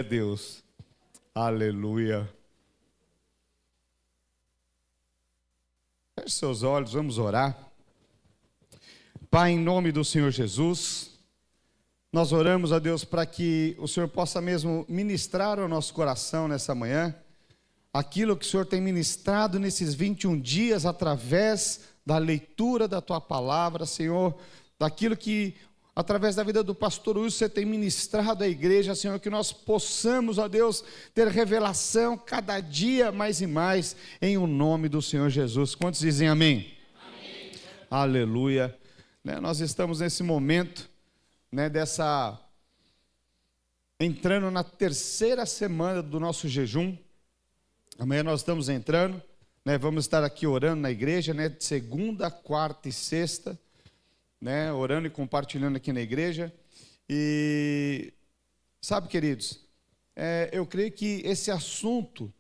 Deus, aleluia. Feche seus olhos, vamos orar. Pai, em nome do Senhor Jesus, nós oramos a Deus para que o Senhor possa mesmo ministrar ao nosso coração nessa manhã, aquilo que o Senhor tem ministrado nesses 21 dias, através da leitura da Tua palavra, Senhor, daquilo que através da vida do pastor Wilson, você tem ministrado à igreja, Senhor, que nós possamos, ó Deus, ter revelação cada dia mais e mais, em o nome do Senhor Jesus. Quantos dizem amém? Amém. Aleluia. Nós estamos nesse momento, entrando na terceira semana do nosso jejum. Amanhã nós estamos entrando, vamos estar aqui orando na igreja, de segunda, quarta e sexta, orando e compartilhando aqui na igreja. E sabe, queridos, eu creio que esse assunto,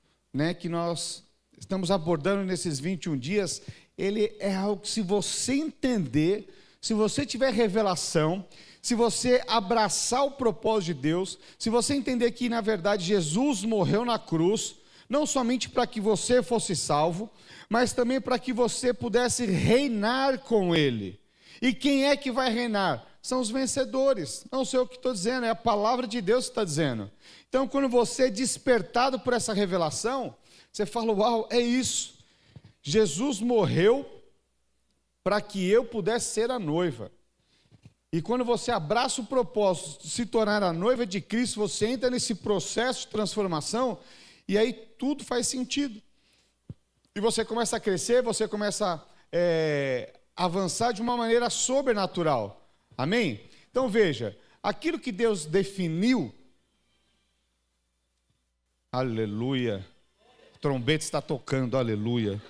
que nós estamos abordando nesses 21 dias, ele é algo que, se você entender, se você tiver revelação, se você abraçar o propósito de Deus, se você entender que na verdade Jesus morreu na cruz, não somente para que você fosse salvo, mas também para que você pudesse reinar com Ele. E quem é que vai reinar? São os vencedores. Não sei o que estou dizendo, é a palavra de Deus que está dizendo. Então, quando você é despertado por essa revelação, você fala: uau, é isso. Jesus morreu para que eu pudesse ser a noiva. E quando você abraça o propósito de se tornar a noiva de Cristo, você entra nesse processo de transformação, e aí tudo faz sentido. E você começa a crescer, você começa a avançar de uma maneira sobrenatural. Amém? Então veja, aquilo que Deus definiu, aleluia, o trombete está tocando, aleluia.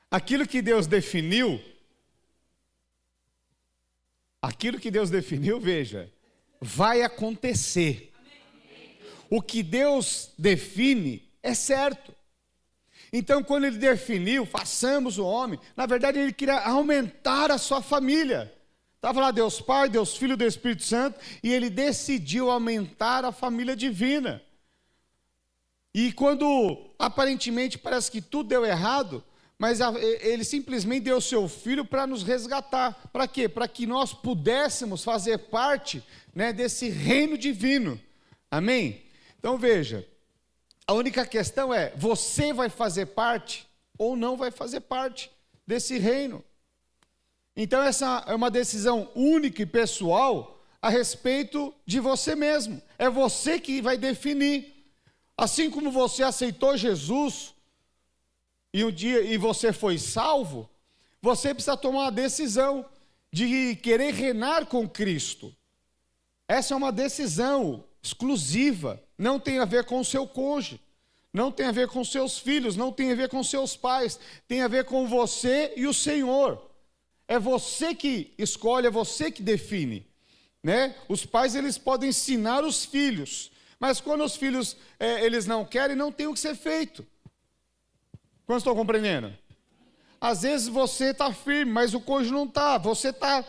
Aquilo que Deus definiu, veja, vai acontecer. O que Deus define é certo. Então, quando Ele definiu, façamos o homem, na verdade Ele queria aumentar a sua família. Estava lá Deus Pai, Deus Filho, Deus Espírito Santo, e Ele decidiu aumentar a família divina. E quando aparentemente parece que tudo deu errado, mas Ele simplesmente deu o seu Filho para nos resgatar. Para quê? Para que nós pudéssemos fazer parte, desse reino divino. Amém? Então veja, a única questão é: você vai fazer parte ou não vai fazer parte desse reino? Então essa é uma decisão única e pessoal a respeito de você mesmo. É você que vai definir. Assim como você aceitou Jesus e você foi salvo, você precisa tomar uma decisão de querer reinar com Cristo. Essa é uma decisão exclusiva, não tem a ver com o seu cônjuge, não tem a ver com seus filhos, não tem a ver com seus pais, tem a ver com você e o Senhor. É você que escolhe, é você que define, Os pais, eles podem ensinar os filhos, mas quando os filhos eles não querem, não tem o que ser feito. Quantos estão compreendendo? Às vezes você está firme, mas o cônjuge não está. Você está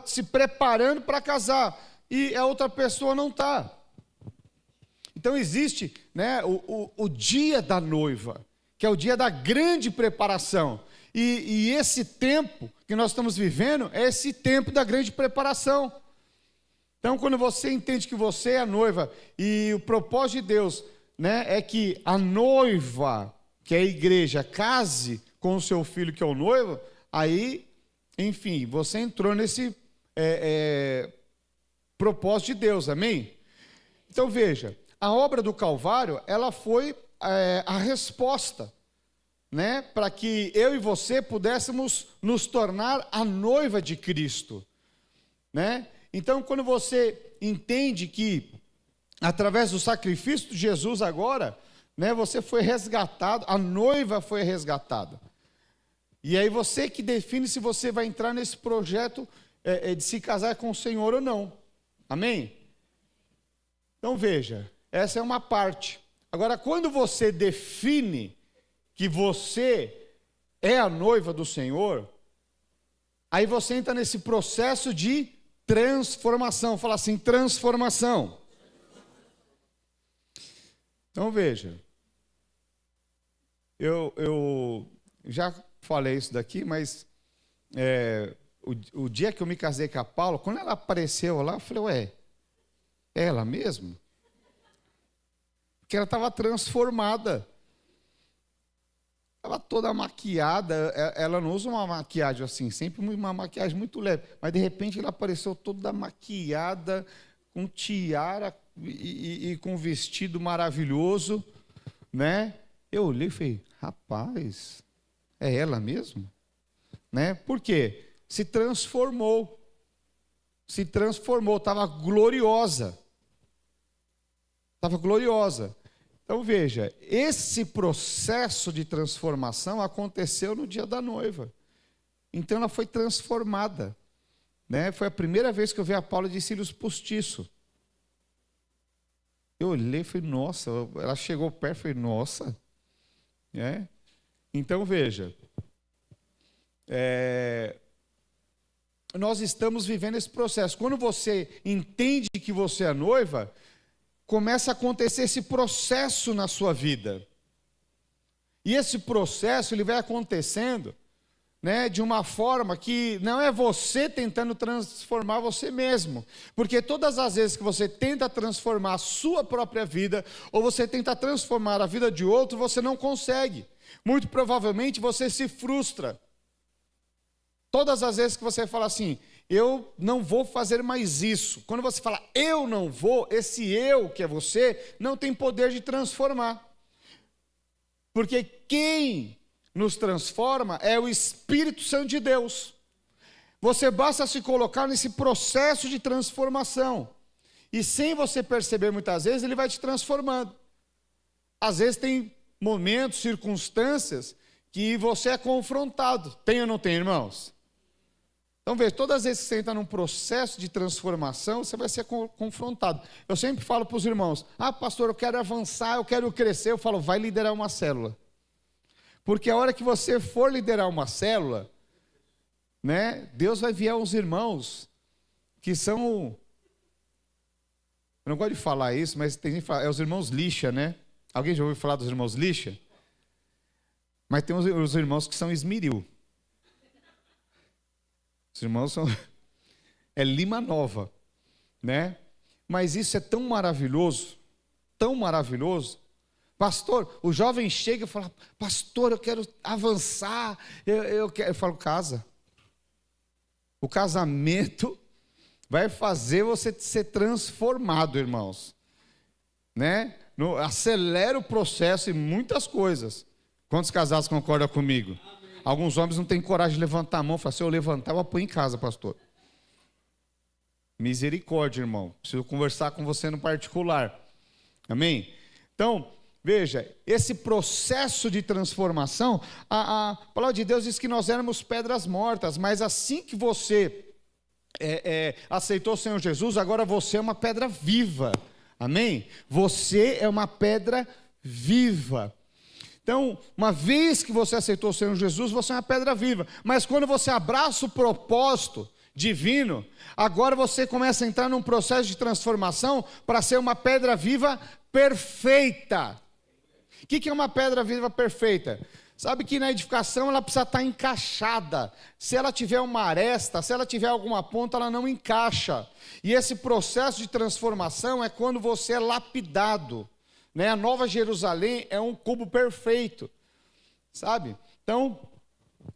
se preparando para casar e a outra pessoa não está. Então existe o dia da noiva, que é o dia da grande preparação. E esse tempo que nós estamos vivendo é esse tempo da grande preparação. Então, quando você entende que você é a noiva e o propósito de Deus é que a noiva, que é a igreja, case com o seu filho, que é o noivo, aí, enfim, você entrou nesse propósito de Deus, amém? Então veja, a obra do Calvário, ela foi a resposta, para que eu e você pudéssemos nos tornar a noiva de Cristo, Então, quando você entende que, através do sacrifício de Jesus agora, você foi resgatado, a noiva foi resgatada. E aí você que define se você vai entrar nesse projeto de se casar com o Senhor ou não. Amém? Então veja, essa é uma parte. Agora, quando você define que você é a noiva do Senhor, aí você entra nesse processo de transformação. Fala assim, transformação. Então veja, eu já falei isso daqui, mas o dia que eu me casei com a Paula, quando ela apareceu lá, eu falei, ué, é ela mesmo? Porque ela estava transformada. Ela toda maquiada, ela não usa uma maquiagem assim, sempre uma maquiagem muito leve, mas de repente ela apareceu toda maquiada, com tiara e com vestido maravilhoso, né? Eu olhei e falei, rapaz, é ela mesmo? Né? Por quê? Se transformou, estava gloriosa. Estava gloriosa. Então veja, esse processo de transformação aconteceu no dia da noiva. Então ela foi transformada. Né? Foi a primeira vez que eu vi a Paula de cílios postiços. Eu olhei e falei, nossa, ela chegou perto e falei, nossa. Então veja, nós estamos vivendo esse processo. Quando você entende que você é noiva, começa a acontecer esse processo na sua vida. E esse processo ele vai acontecendo, né, de uma forma que não é você tentando transformar você mesmo. Porque todas as vezes que você tenta transformar a sua própria vida, ou você tenta transformar a vida de outro, você não consegue. Muito provavelmente você se frustra. Todas as vezes que você fala assim, eu não vou fazer mais isso. Quando você fala, eu não vou, esse eu que é você, não tem poder de transformar. Porque quem nos transforma é o Espírito Santo de Deus. Você basta se colocar nesse processo de transformação. E sem você perceber muitas vezes, ele vai te transformando. Às vezes tem momentos, circunstâncias, que você é confrontado. Tem ou não tem, irmãos? Então veja, todas as vezes que você entra num processo de transformação, você vai ser confrontado. Eu sempre falo para os irmãos, pastor, eu quero avançar, eu quero crescer. Eu falo, vai liderar uma célula. Porque a hora que você for liderar uma célula, né, Deus vai enviar uns irmãos que são... Eu não gosto de falar isso, mas tem gente que fala, é os irmãos lixa, né? Alguém já ouviu falar dos irmãos lixa? Mas tem os irmãos que são esmeril. Os irmãos são... é lima nova, né? Mas isso é tão maravilhoso, pastor, o jovem chega e fala, pastor, eu quero avançar, eu falo, casa. O casamento vai fazer você ser transformado, irmãos, né? Acelera o processo em muitas coisas. Quantos casados concordam comigo? Amém. Alguns homens não têm coragem de levantar a mão, falam, se eu levantar, eu apoio em casa, pastor. Misericórdia, irmão, preciso conversar com você no particular, amém? Então, veja, esse processo de transformação, a palavra de Deus diz que nós éramos pedras mortas, mas assim que você aceitou o Senhor Jesus, agora você é uma pedra viva, amém? Você é uma pedra viva. Então, uma vez que você aceitou o Senhor Jesus, você é uma pedra viva, mas quando você abraça o propósito divino, agora você começa a entrar num processo de transformação para ser uma pedra viva perfeita. O que é uma pedra viva perfeita? Sabe que na edificação ela precisa estar encaixada. Se ela tiver uma aresta, se ela tiver alguma ponta, ela não encaixa. E esse processo de transformação é quando você é lapidado, né? A Nova Jerusalém é um cubo perfeito, sabe? Então,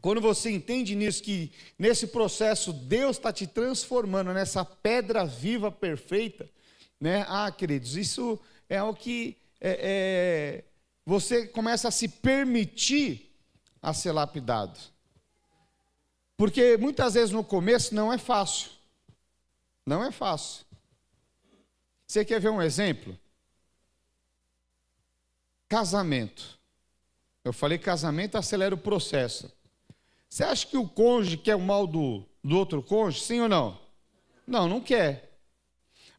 quando você entende nisso, que nesse processo Deus está te transformando nessa pedra viva perfeita, né? Queridos, isso é o que você começa a se permitir a ser lapidado. Porque muitas vezes no começo não é fácil. Não é fácil. Você quer ver um exemplo? Casamento. Eu falei casamento acelera o processo. Você acha que o cônjuge quer o mal do outro cônjuge? Sim ou não? Não, não quer.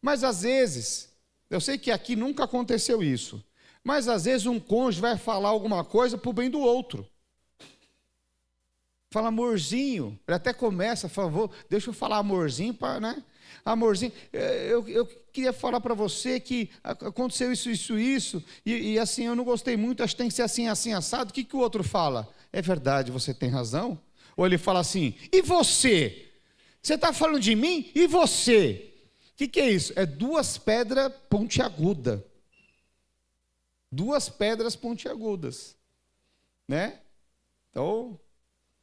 Mas às vezes, eu sei que aqui nunca aconteceu isso, mas às vezes um cônjuge vai falar alguma coisa para o bem do outro. Fala amorzinho, ele até começa, por favor, deixa eu falar amorzinho, né? Amorzinho, eu queria falar para você que aconteceu isso, e assim, eu não gostei muito, acho que tem que ser assim, assim, assado. O que o outro fala? É verdade, você tem razão? Ou ele fala assim, e você? Você está falando de mim? E você? O que é isso? É duas pedras pontiagudas. Duas pedras pontiagudas. Né? Então,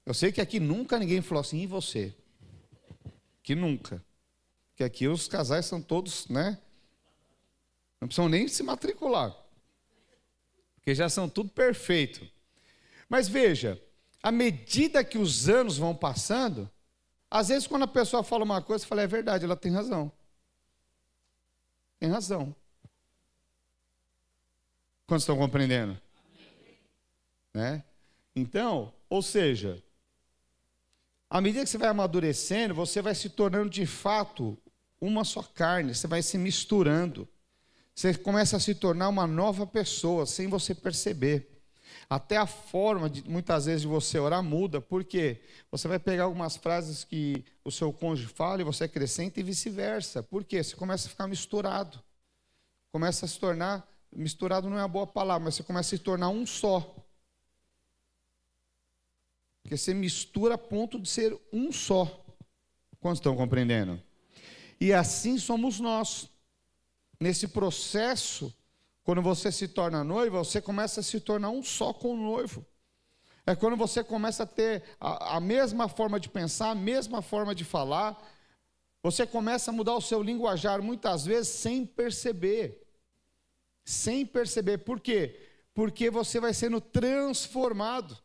eu sei que aqui nunca ninguém falou assim, e você? Que nunca. Porque aqui os casais são todos, né? Não precisam nem se matricular. Porque já são tudo perfeito. Mas veja, à medida que os anos vão passando, às vezes quando a pessoa fala uma coisa, você fala, é verdade, ela tem razão. Tem razão. Quantos estão compreendendo? Né? Então, ou seja, à medida que você vai amadurecendo, você vai se tornando de fato uma só carne, você vai se misturando. Você começa a se tornar uma nova pessoa, sem você perceber. Até a forma, muitas vezes, de você orar muda, porque você vai pegar algumas frases que o seu cônjuge fala e você acrescenta e vice-versa. Por quê? Você começa a ficar misturado. Começa a se tornar, misturado não é uma boa palavra, mas você começa a se tornar um só. Porque você mistura a ponto de ser um só. Quantos estão compreendendo? E assim somos nós. Nesse processo, quando você se torna noiva, você começa a se tornar um só com o noivo. É quando você começa a ter a mesma forma de pensar, a mesma forma de falar. Você começa a mudar o seu linguajar, muitas vezes, sem perceber. Sem perceber. Por quê? Porque você vai sendo transformado.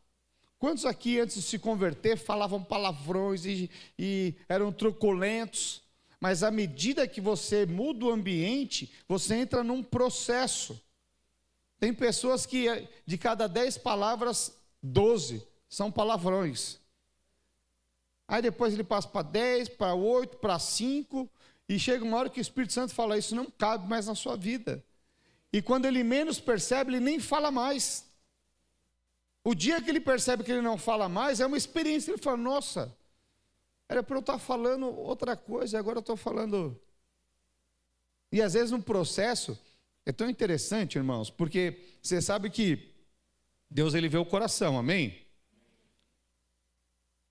Quantos aqui, antes de se converter, falavam palavrões e eram truculentos? Mas à medida que você muda o ambiente, você entra num processo. Tem pessoas que de cada 10 palavras, 12 são palavrões. Aí depois ele passa para 10, para 8, para 5, e chega uma hora que o Espírito Santo fala, isso não cabe mais na sua vida. E quando ele menos percebe, ele nem fala mais. O dia que ele percebe que ele não fala mais, é uma experiência. Ele fala, nossa, era para eu estar falando outra coisa, agora eu estou falando. E às vezes no processo, é tão interessante, irmãos, porque você sabe que Deus ele vê o coração, amém?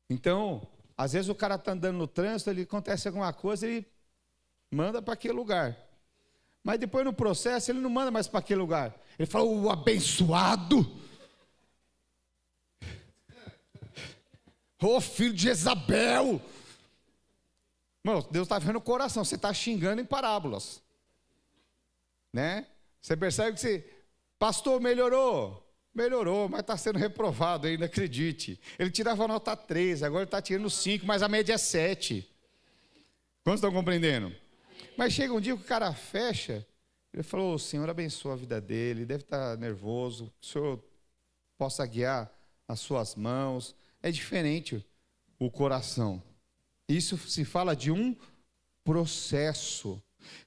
Então, às vezes o cara está andando no trânsito, ele acontece alguma coisa, ele manda para aquele lugar. Mas depois no processo, ele não manda mais para aquele lugar. Ele fala, o abençoado. Ô filho de Jezabel. Irmão, Deus está vendo o coração, você está xingando em parábolas. Né? Você percebe que você, pastor, melhorou. Melhorou, mas está sendo reprovado ainda, acredite. Ele tirava a nota 3, agora ele está tirando 5, mas a média é 7. Quantos estão compreendendo? Mas chega um dia que o cara fecha, ele falou, o Senhor abençoa a vida dele, deve estar nervoso, que o Senhor possa guiar as suas mãos. É diferente o coração. Isso se fala de um processo.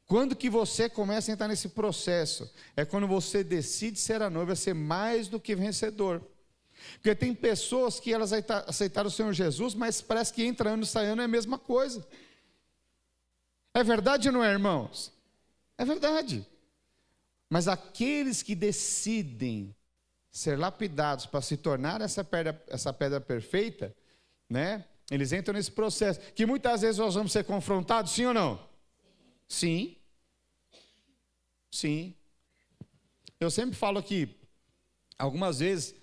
Quando que você começa a entrar nesse processo? É quando você decide ser a noiva, ser mais do que vencedor. Porque tem pessoas que elas aceitaram o Senhor Jesus, mas parece que entra ano e sai ano é a mesma coisa. É verdade ou não é, irmãos? É verdade. Mas aqueles que decidem ser lapidados para se tornar essa pedra perfeita, né? Eles entram nesse processo, que muitas vezes nós vamos ser confrontados, sim ou não? Sim. Sim. Eu sempre falo que, algumas vezes,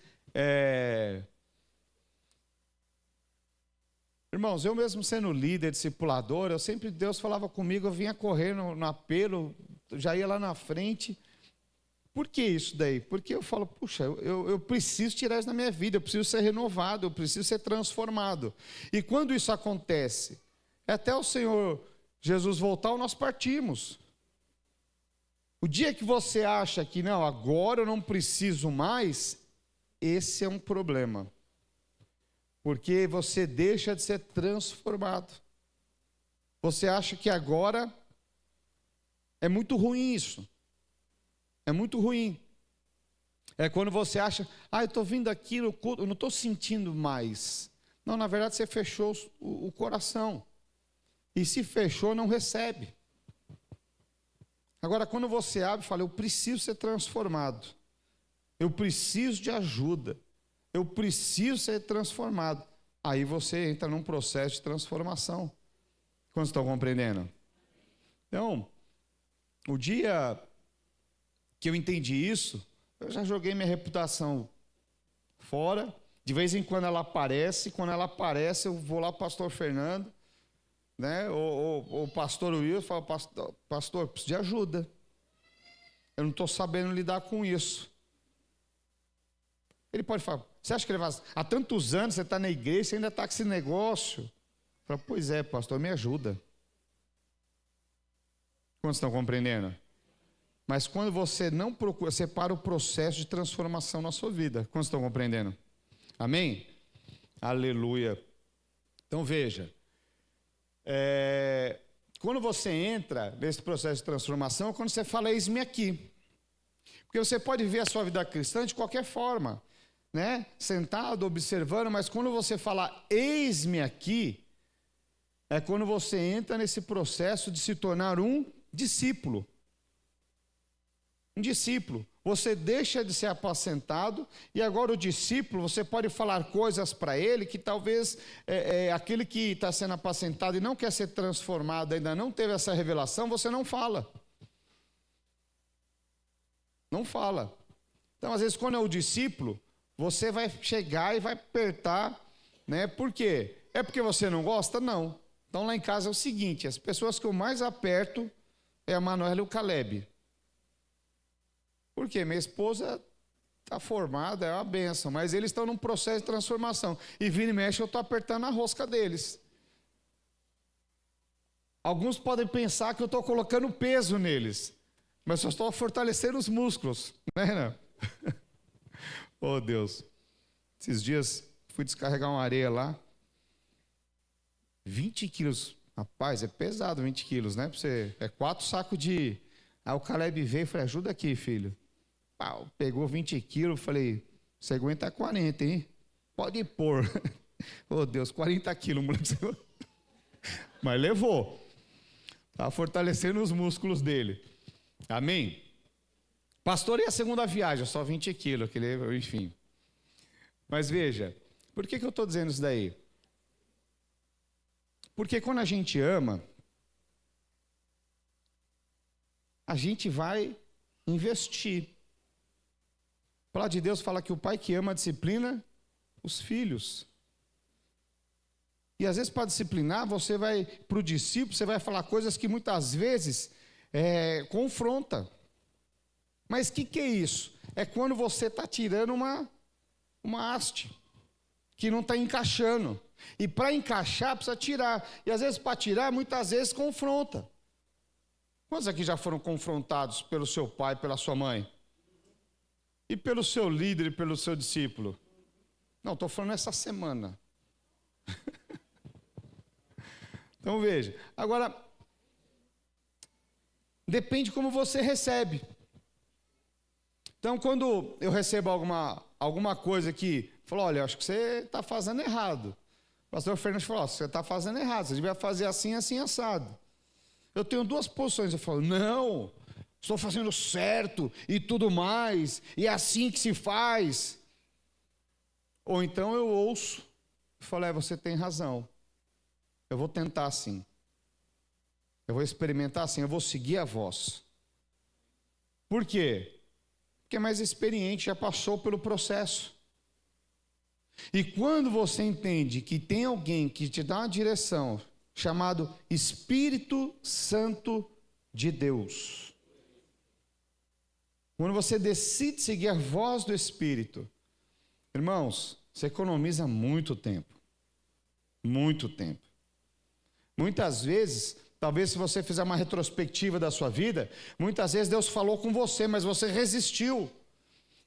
irmãos, eu mesmo sendo líder, discipulador, Deus falava comigo, eu vinha correr no apelo, já ia lá na frente. Por que isso daí? Porque eu falo, puxa, eu preciso tirar isso da minha vida, eu preciso ser renovado, eu preciso ser transformado. E quando isso acontece, até o Senhor Jesus voltar, nós partimos. O dia que você acha que, não, agora eu não preciso mais, esse é um problema. Porque você deixa de ser transformado. Você acha que agora é muito ruim isso. É muito ruim. É quando você acha, eu estou vindo aqui no culto, eu não estou sentindo mais. Não, na verdade você fechou o coração. E se fechou, não recebe. Agora, quando você abre e fala, eu preciso ser transformado, eu preciso de ajuda, eu preciso ser transformado, aí você entra num processo de transformação. Quantos estão compreendendo? Então, o dia que eu entendi isso, eu já joguei minha reputação fora. De vez em quando ela aparece, quando ela aparece eu vou lá para o pastor Fernando, né? ou o pastor Will, falo, pastor, preciso de ajuda, eu não estou sabendo lidar com isso. Ele pode falar, você acha que ele vai, há tantos anos você está na igreja, você ainda está com esse negócio? Eu falo, pois é, pastor, me ajuda. Quantos estão compreendendo? Mas quando você não procura, você para o processo de transformação na sua vida. Quantos estão compreendendo? Amém? Aleluia. Então veja, quando você entra nesse processo de transformação, quando você fala, eis-me aqui. Porque você pode ver a sua vida cristã de qualquer forma, né? Sentado, observando, mas quando você fala, eis-me aqui, é quando você entra nesse processo de se tornar um discípulo. Um discípulo. Você deixa de ser apacentado e agora o discípulo, você pode falar coisas para ele que talvez aquele que está sendo apacentado e não quer ser transformado, ainda não teve essa revelação, você não fala. Não fala. Então, às vezes, quando é o discípulo, você vai chegar e vai apertar, né? Por quê? É porque você não gosta? Não. Então, lá em casa é o seguinte, as pessoas que eu mais aperto é a Manuela e o Caleb. Por quê? Minha esposa está formada, é uma bênção, mas eles estão num processo de transformação. E vira e mexe, eu estou apertando a rosca deles. Alguns podem pensar que eu estou colocando peso neles, mas eu estou fortalecendo os músculos, né? Oh, Deus. Esses dias fui descarregar uma areia lá. 20 quilos. Rapaz, é pesado 20 quilos, né? É 4 sacos de... Aí o Caleb veio e falei, ajuda aqui, filho. Pau, pegou 20 quilos, falei, você aguenta 40, hein? Pode pôr. Oh, Deus, 40 quilos, moleque. Mas levou. Está fortalecendo os músculos dele. Amém? Pastor, e a segunda viagem? Só 20 quilos, enfim. Mas veja, por que eu estou dizendo isso daí? Porque quando a gente ama, a gente vai investir. A palavra de Deus fala que o pai que ama disciplina os filhos. E às vezes para disciplinar, você vai para o discípulo, você vai falar coisas que muitas vezes confronta. Mas o que é isso? É quando você está tirando uma haste que não está encaixando. E para encaixar, precisa tirar. E às vezes para tirar, muitas vezes confronta. Quantos aqui já foram confrontados pelo seu pai, pela sua mãe? E pelo seu líder e pelo seu discípulo? Não, estou falando essa semana. Então veja, agora, depende como você recebe. Então quando eu recebo alguma coisa que, falou, olha, acho que você está fazendo errado. O pastor Fernando falou, você está fazendo errado, você devia fazer assim, assim, assado. Eu tenho duas posições, eu falo, não, estou fazendo certo e tudo mais, e é assim que se faz. Ou então eu ouço e falo, você tem razão, eu vou tentar assim, eu vou experimentar assim, eu vou seguir a voz. Por quê? Porque é mais experiente, já passou pelo processo. E quando você entende que tem alguém que te dá uma direção, chamado Espírito Santo de Deus. Quando você decide seguir a voz do Espírito, irmãos, você economiza muito tempo. Muito tempo. Muitas vezes, talvez se você fizer uma retrospectiva da sua vida, muitas vezes Deus falou com você, mas você resistiu.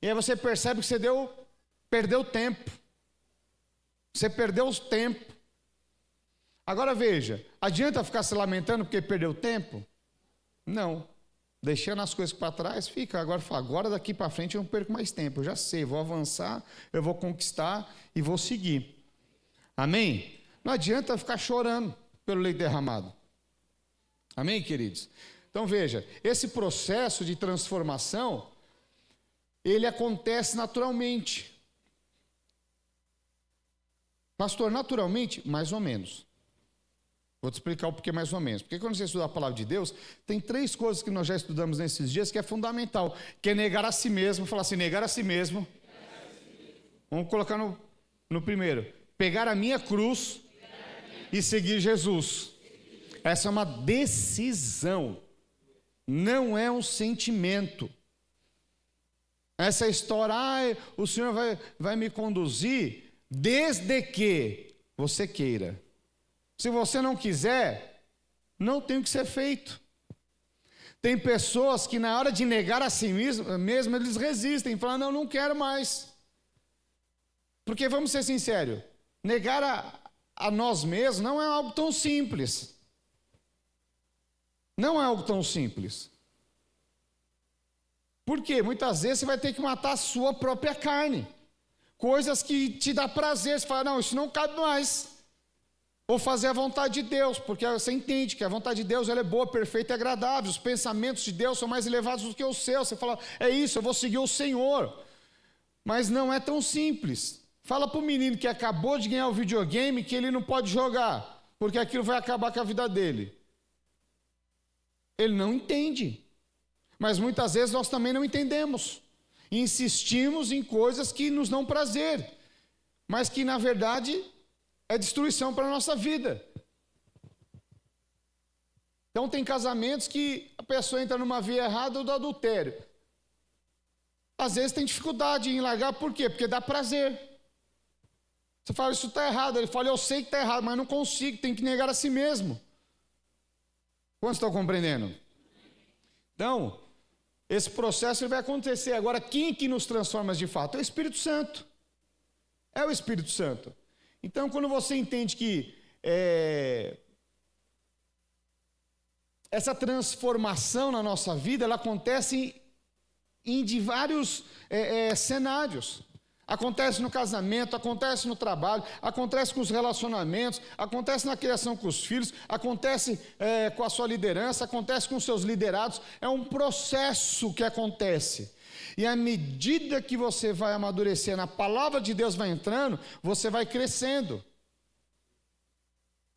E aí você percebe que você perdeu tempo. Você perdeu o tempo. Agora veja, adianta ficar se lamentando porque perdeu tempo? Não. Deixando as coisas para trás, fica. Agora daqui para frente eu não perco mais tempo. Eu já sei, vou avançar, eu vou conquistar e vou seguir. Amém? Não adianta ficar chorando pelo leite derramado. Amém, queridos? Então veja, esse processo de transformação, ele acontece naturalmente. Pastor, naturalmente? Mais ou menos. Vou te explicar o porquê mais ou menos. Porque quando você estuda a palavra de Deus, tem 3 coisas que nós já estudamos nesses dias que é fundamental, que é negar a si mesmo, falar assim, negar a si mesmo. Vamos colocar no primeiro. Pegar a minha cruz e seguir Jesus. Essa é uma decisão. Não é um sentimento. Essa história, o Senhor vai me conduzir desde que você queira. Se você não quiser, não tem o que ser feito. Tem pessoas que na hora de negar a si mesmo, eles resistem, falam, não quero mais. Porque vamos ser sinceros, negar a nós mesmos não é algo tão simples. Não é algo tão simples. Por quê? Muitas vezes você vai ter que matar a sua própria carne. Coisas que te dá prazer. Você fala, isso não cabe mais. Ou fazer a vontade de Deus, porque você entende que a vontade de Deus ela é boa, perfeita e agradável. Os pensamentos de Deus são mais elevados do que os seus. Você fala, é isso, eu vou seguir o Senhor. Mas não é tão simples. Fala para o menino que acabou de ganhar o videogame que ele não pode jogar, porque aquilo vai acabar com a vida dele. Ele não entende. Mas muitas vezes nós também não entendemos. Insistimos em coisas que nos dão prazer, mas que na verdade é destruição para a nossa vida. Então tem casamentos que a pessoa entra numa via errada ou do adultério. Às vezes tem dificuldade em largar, por quê? Porque dá prazer. Você fala, isso está errado. Ele fala, eu sei que está errado, mas não consigo, tem que negar a si mesmo. Quantos estão compreendendo? Então, esse processo ele vai acontecer. Agora, quem que nos transforma de fato? É o Espírito Santo. É o Espírito Santo. Então, quando você entende que essa transformação na nossa vida, ela acontece em vários cenários. Acontece no casamento, acontece no trabalho, acontece com os relacionamentos, acontece na criação com os filhos, acontece com a sua liderança, acontece com os seus liderados. É um processo que acontece. E à medida que você vai amadurecendo, a palavra de Deus vai entrando, você vai crescendo.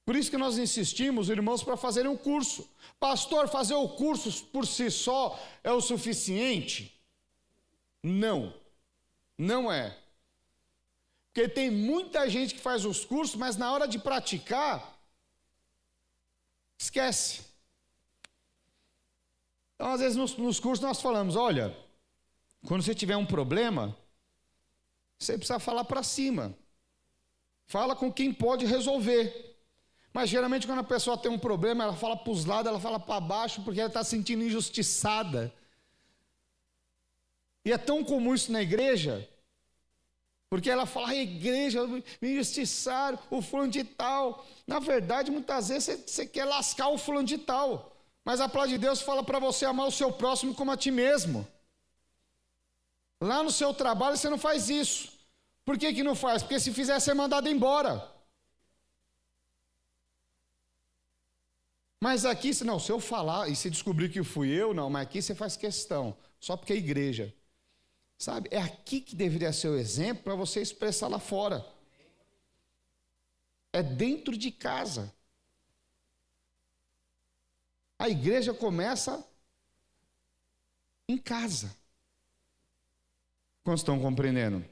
Por isso que nós insistimos, irmãos, para fazerem um curso. Pastor, fazer o curso por si só é o suficiente? Não, não é. Porque tem muita gente que faz os cursos, mas na hora de praticar, esquece. Então, às vezes, nos cursos nós falamos, olha, quando você tiver um problema, você precisa falar para cima. Fala com quem pode resolver. Mas geralmente quando a pessoa tem um problema, ela fala para os lados, ela fala para baixo, porque ela está se sentindo injustiçada. E é tão comum isso na igreja, porque ela fala, a igreja, me injustiçaram, o fulano de tal. Na verdade, muitas vezes você quer lascar o fulano de tal. Mas a palavra de Deus fala para você amar o seu próximo como a ti mesmo. Lá no seu trabalho você não faz isso. Por que não faz? Porque se fizer, você é mandado embora. Mas aqui, se eu falar e se descobrir que fui eu, não, mas aqui você faz questão, só porque é igreja. Sabe, é aqui que deveria ser o exemplo para você expressar lá fora. É dentro de casa. A igreja começa em casa. Quantos estão compreendendo?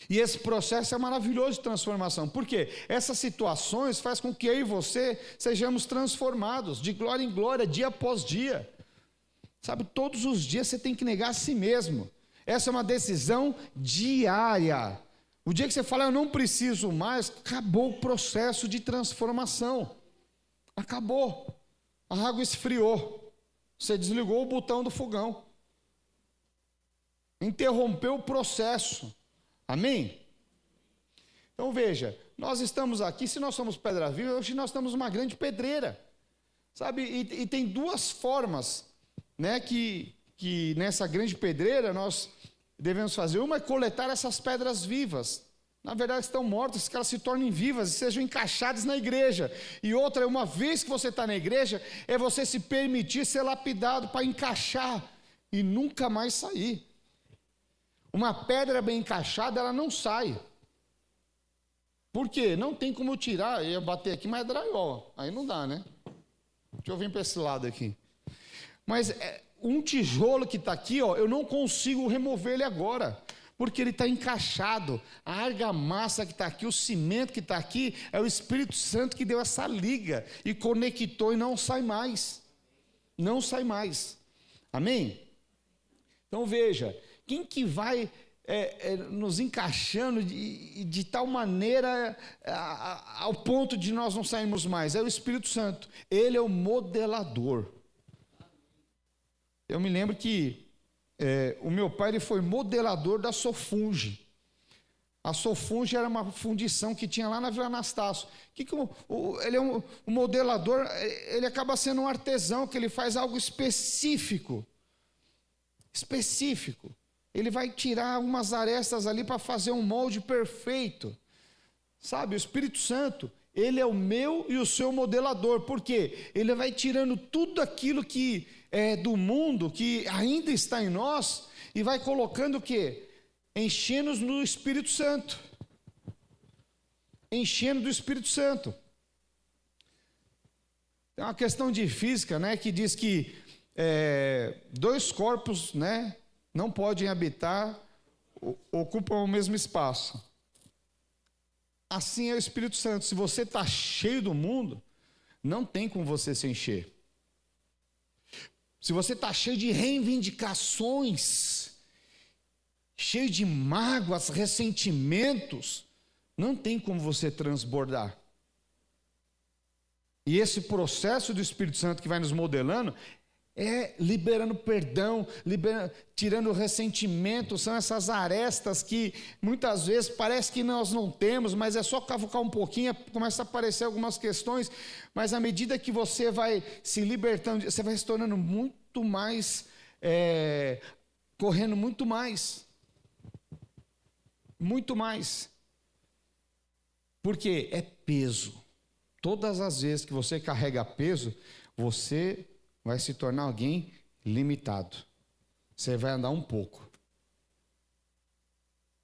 E esse processo é maravilhoso de transformação. Por quê? Essas situações fazem com que eu e você sejamos transformados de glória em glória, dia após dia. Sabe, todos os dias você tem que negar a si mesmo. Essa é uma decisão diária. O dia que você fala, eu não preciso mais, acabou o processo de transformação. Acabou. A água esfriou. Você desligou o botão do fogão. Interrompeu o processo. Amém? Então veja, nós estamos aqui, se nós somos pedra viva, hoje nós estamos numa grande pedreira. Sabe, e tem duas formas, né, que nessa grande pedreira nós devemos fazer. Uma é coletar essas pedras vivas, Na verdade, estão mortas, que elas se tornem vivas e sejam encaixadas na igreja. E outra, uma vez que você está na igreja, é você se permitir ser lapidado para encaixar e nunca mais sair. Uma pedra bem encaixada, ela não sai. Por quê? Não tem como tirar. Eu ia bater aqui, mas é drywall. Aí não dá, né? Deixa eu vir para esse lado aqui. Mas um tijolo que está aqui, ó, eu não consigo remover ele agora, porque ele está encaixado. A argamassa que está aqui, o cimento que está aqui, é o Espírito Santo que deu essa liga e conectou e não sai mais. Não sai mais. Amém? Então veja, quem que vai nos encaixando de tal maneira ao ponto de nós não sairmos mais? É o Espírito Santo. Ele é o modelador. Eu me lembro que o meu pai ele foi modelador da Sofunge. A Sofunge era uma fundição que tinha lá na Vila Anastácio. Ele é um modelador, ele acaba sendo um artesão, que ele faz algo específico. Específico. Ele vai tirar umas arestas ali para fazer um molde perfeito. Sabe, o Espírito Santo, ele é o meu e o seu modelador. Por quê? Ele vai tirando tudo aquilo que é do mundo, que ainda está em nós, e vai colocando o quê? Enchendo-nos no Espírito Santo. Enchendo do Espírito Santo. Tem uma questão de física, né, que diz que dois corpos, né, não podem habitar, ocupam o mesmo espaço. Assim é o Espírito Santo. Se você está cheio do mundo, não tem como você se encher. Se você está cheio de reivindicações, cheio de mágoas, ressentimentos, não tem como você transbordar. E esse processo do Espírito Santo que vai nos modelando liberando perdão, tirando o ressentimento. São essas arestas que muitas vezes parece que nós não temos, mas é só cavucar um pouquinho, começa a aparecer algumas questões, mas à medida que você vai se libertando, você vai se tornando muito mais, correndo muito mais, porque é peso. Todas as vezes que você carrega peso, você vai se tornar alguém limitado. Você vai andar um pouco.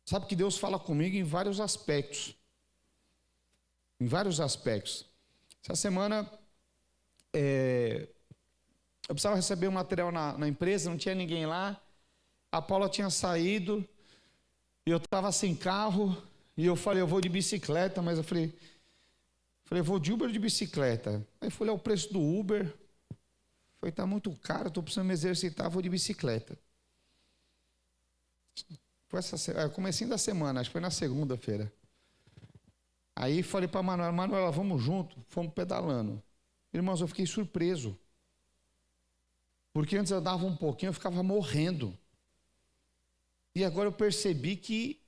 Sabe que Deus fala comigo em vários aspectos. Em vários aspectos. Essa semana, eu precisava receber um material na empresa, não tinha ninguém lá. A Paula tinha saído, e eu estava sem carro, e eu falei, eu vou de bicicleta, mas eu falei, eu vou de Uber ou de bicicleta? Aí fui olhar o preço do Uber. Falei, está muito caro, estou precisando me exercitar, vou de bicicleta. Foi comecinho da semana, acho que foi na segunda-feira. Aí falei para a Manuela, vamos junto, fomos pedalando. Irmãos, eu fiquei surpreso. Porque antes eu dava um pouquinho, eu ficava morrendo. E agora eu percebi que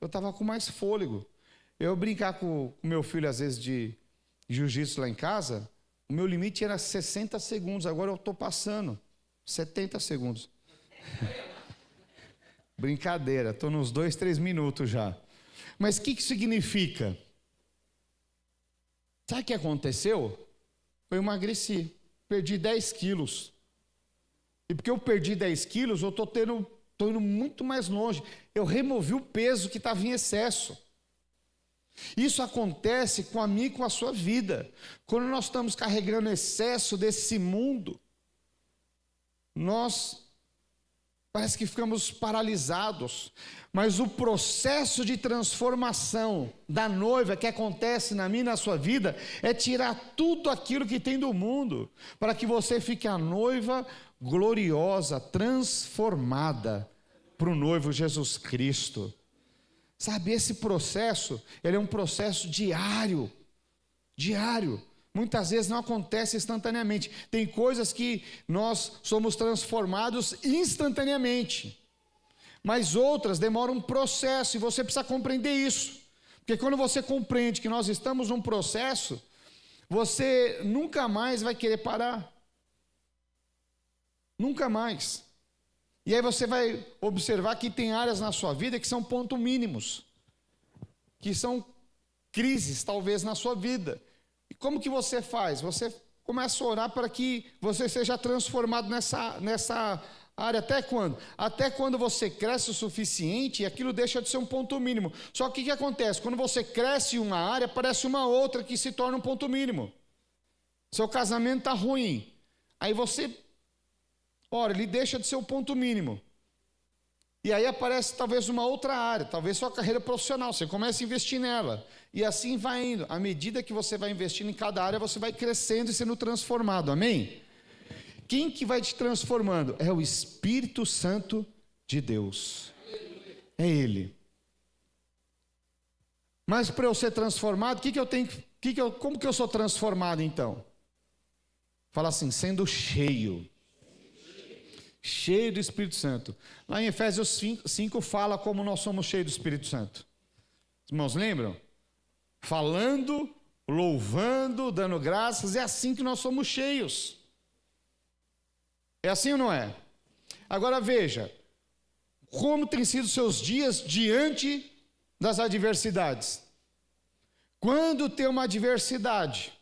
eu estava com mais fôlego. Eu brincar com o meu filho, às vezes, de jiu-jitsu lá em casa, o meu limite era 60 segundos, agora eu estou passando 70 segundos. Brincadeira, estou nos 2, 3 minutos já. Mas o que significa? Sabe o que aconteceu? Eu emagreci, perdi 10 quilos. E porque eu perdi 10 quilos, eu estou indo muito mais longe. Eu removi o peso que estava em excesso. Isso acontece com a minha e com a sua vida. Quando nós estamos carregando excesso desse mundo, nós parece que ficamos paralisados. Mas o processo de transformação da noiva que acontece na minha e na sua vida é tirar tudo aquilo que tem do mundo, para que você fique a noiva gloriosa, transformada para o noivo Jesus Cristo. Sabe, esse processo, ele é um processo diário. Muitas vezes não acontece instantaneamente. Tem coisas que nós somos transformados instantaneamente. Mas outras demoram um processo, e você precisa compreender isso. Porque quando você compreende que nós estamos num processo, você nunca mais vai querer parar. Nunca mais. E aí você vai observar que tem áreas na sua vida que são pontos mínimos. que são crises, talvez, na sua vida. E como que você faz? Você começa a orar para que você seja transformado nessa área. Até quando? Até quando você cresce o suficiente e aquilo deixa de ser um ponto mínimo. Só que o que acontece? Quando você cresce em uma área, aparece uma outra que se torna um ponto mínimo. Seu casamento está ruim. Aí você ora, ele deixa de ser o ponto mínimo. E aí aparece talvez uma outra área, talvez sua carreira profissional, você começa a investir nela. E assim vai indo. À medida que você vai investindo em cada área, você vai crescendo e sendo transformado. Amém? Quem que vai te transformando? É o Espírito Santo de Deus. É Ele. Mas para eu ser transformado, como que eu sou transformado então? Fala assim, sendo cheio do Espírito Santo. Lá em Efésios 5 fala como nós somos cheios do Espírito Santo. Os irmãos lembram? Falando, louvando, dando graças, é assim que nós somos cheios. É assim ou não é? Agora veja, como tem sido seus dias diante das adversidades? Quando tem uma adversidade,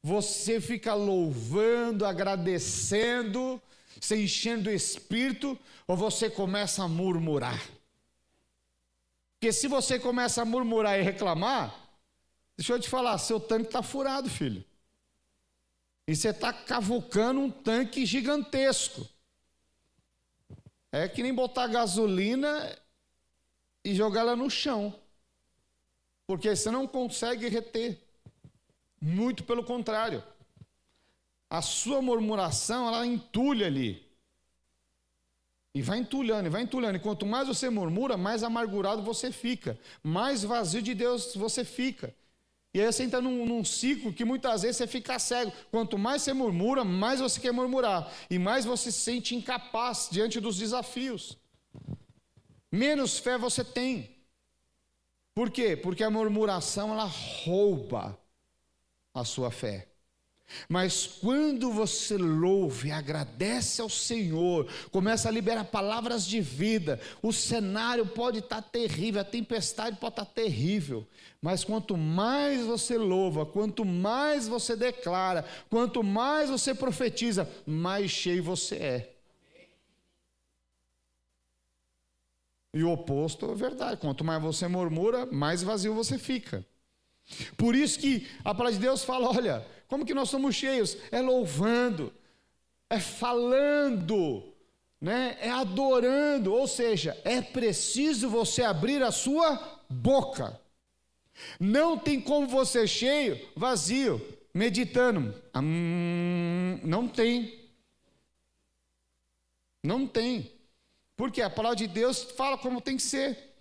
você fica louvando, agradecendo, se enchendo do Espírito, ou você começa a murmurar? Porque se você começa a murmurar e reclamar, deixa eu te falar, seu tanque está furado, filho. E você está cavucando um tanque gigantesco. É que nem botar gasolina e jogar ela no chão. Porque você não consegue reter. Muito pelo contrário. A sua murmuração, ela entulha ali. E vai entulhando, e vai entulhando. E quanto mais você murmura, mais amargurado você fica. Mais vazio de Deus você fica. E aí você entra num ciclo que muitas vezes você fica cego. Quanto mais você murmura, mais você quer murmurar. E mais você se sente incapaz diante dos desafios. Menos fé você tem. Por quê? Porque a murmuração, ela rouba a sua fé. Mas quando você louva e agradece ao Senhor, começa a liberar palavras de vida, o cenário pode estar terrível, a tempestade pode estar terrível, mas quanto mais você louva, quanto mais você declara, quanto mais você profetiza, mais cheio você é. E o oposto é verdade, quanto mais você murmura, mais vazio você fica. Por isso que a palavra de Deus fala, olha, como que nós somos cheios? É louvando, é falando, né? É adorando, ou seja, é preciso você abrir a sua boca. Não tem como você ser cheio, vazio, meditando. Não tem. Não tem. Porque a palavra de Deus fala como tem que ser.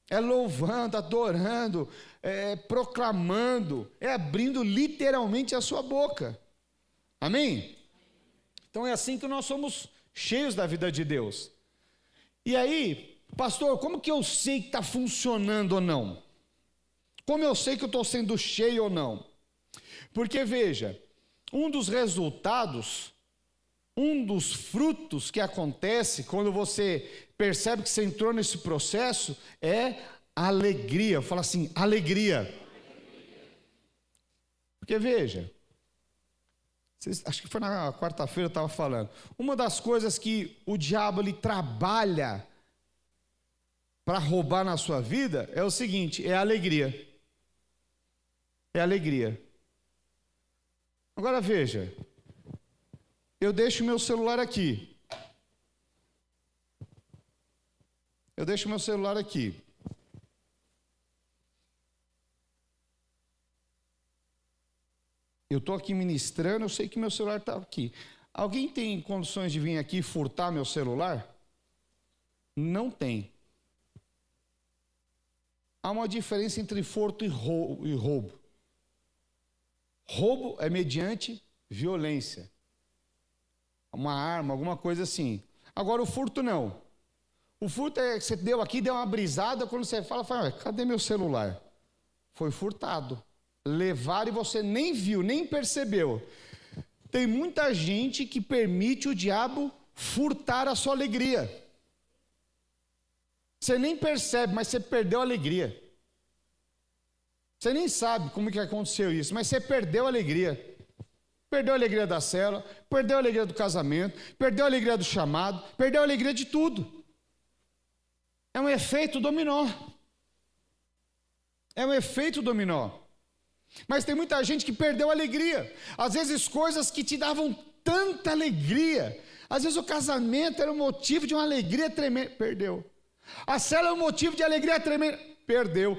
É louvando, adorando, proclamando, é abrindo literalmente a sua boca. Amém? Então é assim que nós somos cheios da vida de Deus. E aí, pastor, como que eu sei que está funcionando ou não? Como eu sei que eu estou sendo cheio ou não? Porque veja, um dos resultados, um dos frutos que acontece quando você percebe que você entrou nesse processo é alegria. Fala assim, alegria. Porque veja, acho que foi na quarta-feira eu estava falando, uma das coisas que o diabo ele trabalha para roubar na sua vida é o seguinte, é a alegria. É a alegria. Agora veja, eu deixo meu celular aqui. Eu deixo meu celular aqui. Eu estou aqui ministrando, eu sei que meu celular está aqui. Alguém tem condições de vir aqui furtar meu celular? Não tem. Há uma diferença entre furto e roubo. Roubo é mediante violência. Uma arma, alguma coisa assim. Agora o furto não. O furto é que você deu aqui, deu uma brisada, quando você fala, cadê meu celular? Foi furtado. Levaram e você nem viu, nem percebeu. Tem muita gente que permite o diabo furtar a sua alegria. Você nem percebe, mas você perdeu a alegria. Você nem sabe como que aconteceu isso, mas você perdeu a alegria. Perdeu a alegria da célula, perdeu a alegria do casamento, perdeu a alegria do chamado, perdeu a alegria de tudo. É um efeito dominó. É um efeito dominó. Mas tem muita gente que perdeu a alegria. Às vezes coisas que te davam tanta alegria. Às vezes o casamento era um motivo de uma alegria tremenda. Perdeu. A célula é um motivo de alegria tremenda. Perdeu.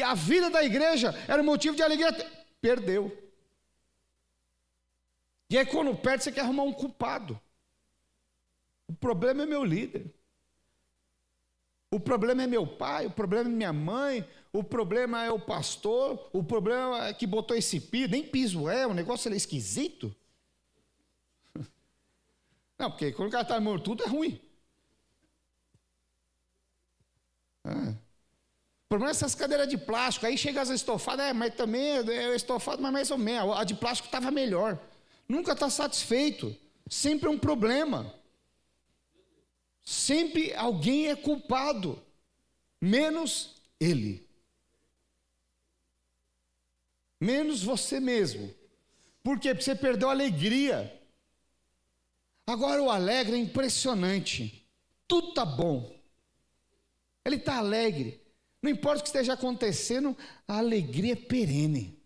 A vida da igreja era um motivo de alegria. Perdeu. E aí quando perde, você quer arrumar um culpado. O problema é meu líder. O problema é meu pai, o problema é minha mãe, o problema é o pastor, o problema é que botou esse piso, nem piso é, o negócio é esquisito. Não, porque quando o cara está morto, tudo é ruim. O problema é essas cadeiras de plástico, aí chega as estofadas, mas também é estofado, mas mais ou menos, a de plástico estava melhor. Nunca está satisfeito, sempre é um problema. Sempre alguém é culpado, menos ele. Menos você mesmo. Por quê? Porque você perdeu a alegria. Agora o alegre é impressionante. Tudo está bom. Ele está alegre. Não importa o que esteja acontecendo, a alegria é perene.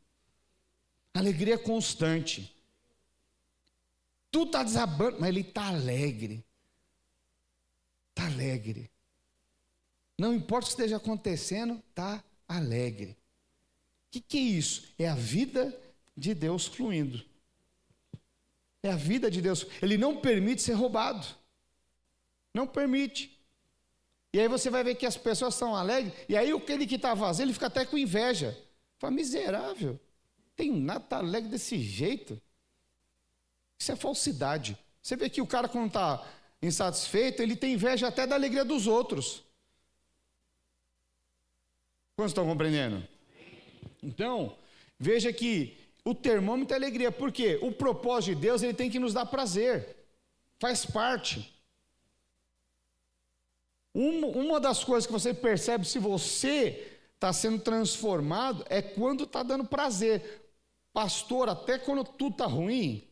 A alegria é constante. Tudo está desabando, mas ele está alegre. Está alegre. Não importa o que esteja acontecendo, está alegre. O que é isso? É a vida de Deus fluindo. É a vida de Deus. Ele não permite ser roubado. Não permite. E aí você vai ver que as pessoas estão alegres, e aí aquele que está vazio, ele fica até com inveja. Fala, miserável, tem nada, está alegre desse jeito. Isso é falsidade. Você vê que o cara quando está insatisfeito, ele tem inveja até da alegria dos outros. Quantos estão compreendendo? Então, veja que o termômetro é alegria, porque o propósito de Deus, ele tem que nos dar prazer, faz parte. Uma das coisas que você percebe se você está sendo transformado é quando está dando prazer. Pastor, até quando tudo está ruim,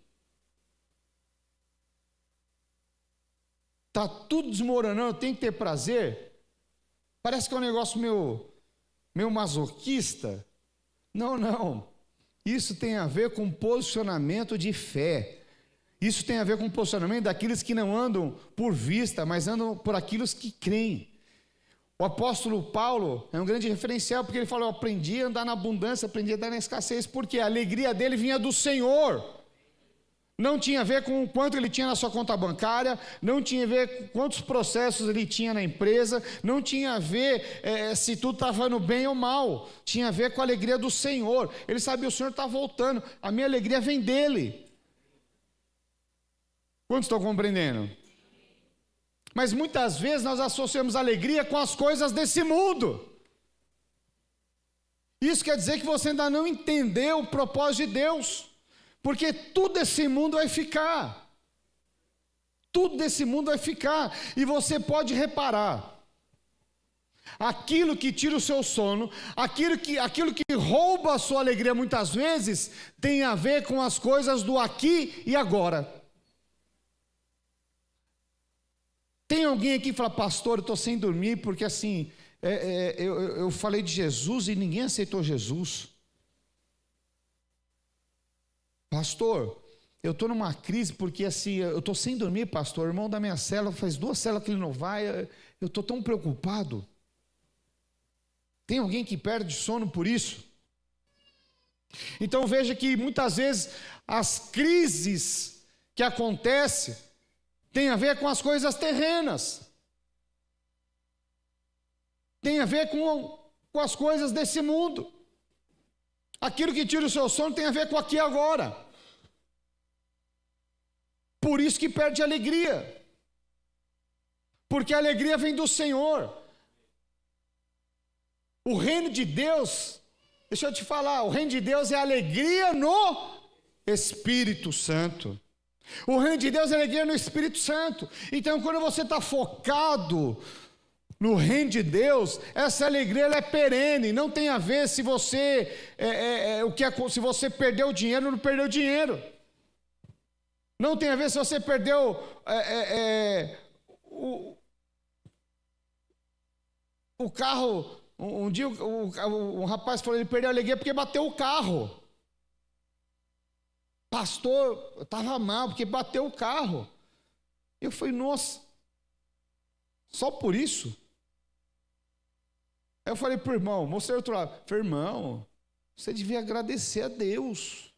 está tudo desmoronando, tem que ter prazer. Parece que é um negócio meio masoquista. Não. Isso tem a ver com posicionamento de fé. Isso tem a ver com o posicionamento daqueles que não andam por vista, mas andam por aqueles que creem. O apóstolo Paulo é um grande referencial, porque ele falou, eu aprendi a andar na abundância, aprendi a andar na escassez, porque a alegria dele vinha do Senhor. Não tinha a ver com o quanto ele tinha na sua conta bancária, não tinha a ver com quantos processos ele tinha na empresa, não tinha a ver se tudo estava indo bem ou mal, tinha a ver com a alegria do Senhor. Ele sabia, o Senhor está voltando, a minha alegria vem dele. Quantos estão compreendendo? Mas muitas vezes nós associamos alegria com as coisas desse mundo. Isso quer dizer que você ainda não entendeu o propósito de Deus. Porque tudo desse mundo vai ficar. Tudo desse mundo vai ficar. E você pode reparar. Aquilo que tira o seu sono, aquilo que rouba a sua alegria muitas vezes, tem a ver com as coisas do aqui e agora. Tem alguém aqui que fala, pastor, eu estou sem dormir porque assim, eu falei de Jesus e ninguém aceitou Jesus. Pastor, eu estou numa crise porque assim, eu estou sem dormir, pastor. O irmão da minha célula faz 2 células que ele não vai, eu estou tão preocupado. Tem alguém que perde sono por isso? Então veja que muitas vezes as crises que acontecem têm a ver com as coisas terrenas. Tem a ver com as coisas desse mundo. Aquilo que tira o seu sono tem a ver com aqui e agora. Por isso que perde a alegria. Porque a alegria vem do Senhor. O reino de Deus, deixa eu te falar, o reino de Deus é alegria no Espírito Santo. O reino de Deus é alegria no Espírito Santo. Então quando você está focado no reino de Deus, essa alegria ela é perene, não tem a ver se você se você perdeu dinheiro ou não perdeu dinheiro. Não tem a ver se você perdeu o carro. Um dia um rapaz falou, ele perdeu a alegria porque bateu o carro. Pastor, eu estava mal porque bateu o carro. Eu falei, nossa, só por isso? Aí eu falei para o irmão, mostrei outro lado. Falei, irmão, você devia agradecer a Deus.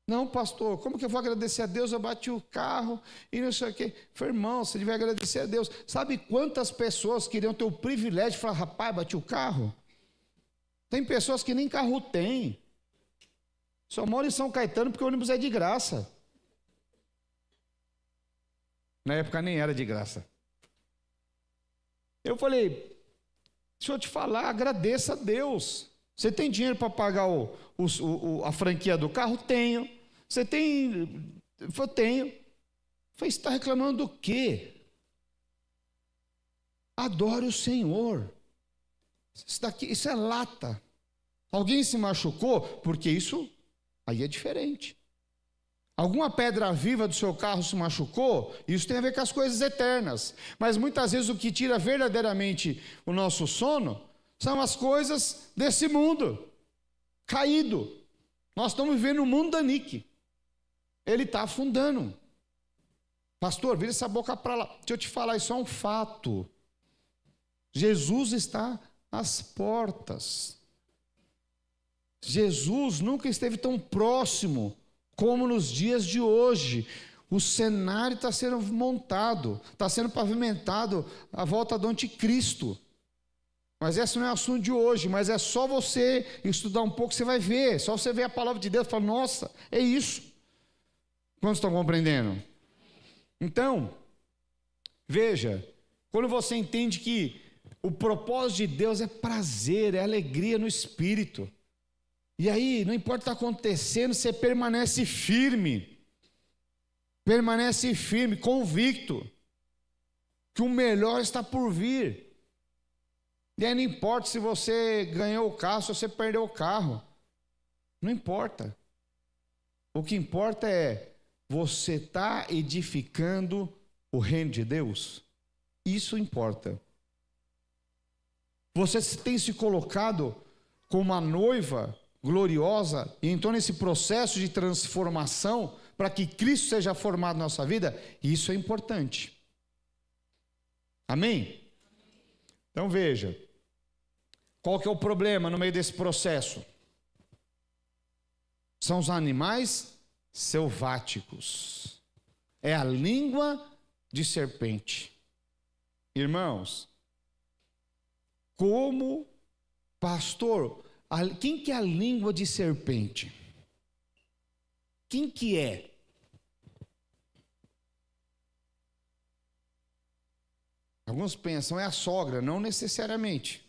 Não, pastor, como que eu vou agradecer a Deus? Eu bati o carro e não sei o quê. Falei, irmão, você devia agradecer a Deus. Sabe quantas pessoas queriam ter o privilégio de falar, rapaz, bati o carro? Tem pessoas que nem carro tem. Só mora em São Caetano porque o ônibus é de graça. Na época nem era de graça. Eu falei, deixa eu te falar, agradeça a Deus. Você tem dinheiro para pagar a franquia do carro? Tenho. Você tem? Eu tenho. Eu falei, você está reclamando do quê? Adore o Senhor. Isso é lata. Alguém se machucou? Porque isso aí é diferente. Alguma pedra viva do seu carro se machucou? Isso tem a ver com as coisas eternas. Mas muitas vezes o que tira verdadeiramente o nosso sono são as coisas desse mundo caído. Nós estamos vivendo um mundo da Nick. Ele está afundando. Pastor, vira essa boca para lá. Deixa eu te falar, isso é um fato. Jesus está às portas. Jesus nunca esteve tão próximo como nos dias de hoje. O cenário está sendo montado, está sendo pavimentado à volta do anticristo. Mas esse não é o assunto de hoje, mas é só você estudar um pouco, você vai ver. Só você ver a palavra de Deus e falar, nossa, é isso. Quantos estão compreendendo? Então, veja, quando você entende que o propósito de Deus é prazer, é alegria no espírito. E aí, não importa o que está acontecendo, você permanece firme, convicto, que o melhor está por vir. E aí não importa se você ganhou o carro, se você perdeu o carro, não importa. O que importa é, você está edificando o reino de Deus? Isso importa. Você tem se colocado como uma noiva gloriosa, e então nesse processo de transformação, para que Cristo seja formado na nossa vida, isso é importante. Amém? Então veja, qual que é o problema no meio desse processo? São os animais selváticos. É a língua de serpente. Irmãos, como pastor, quem que é a língua de serpente? Quem que é? Alguns pensam, é a sogra, não necessariamente.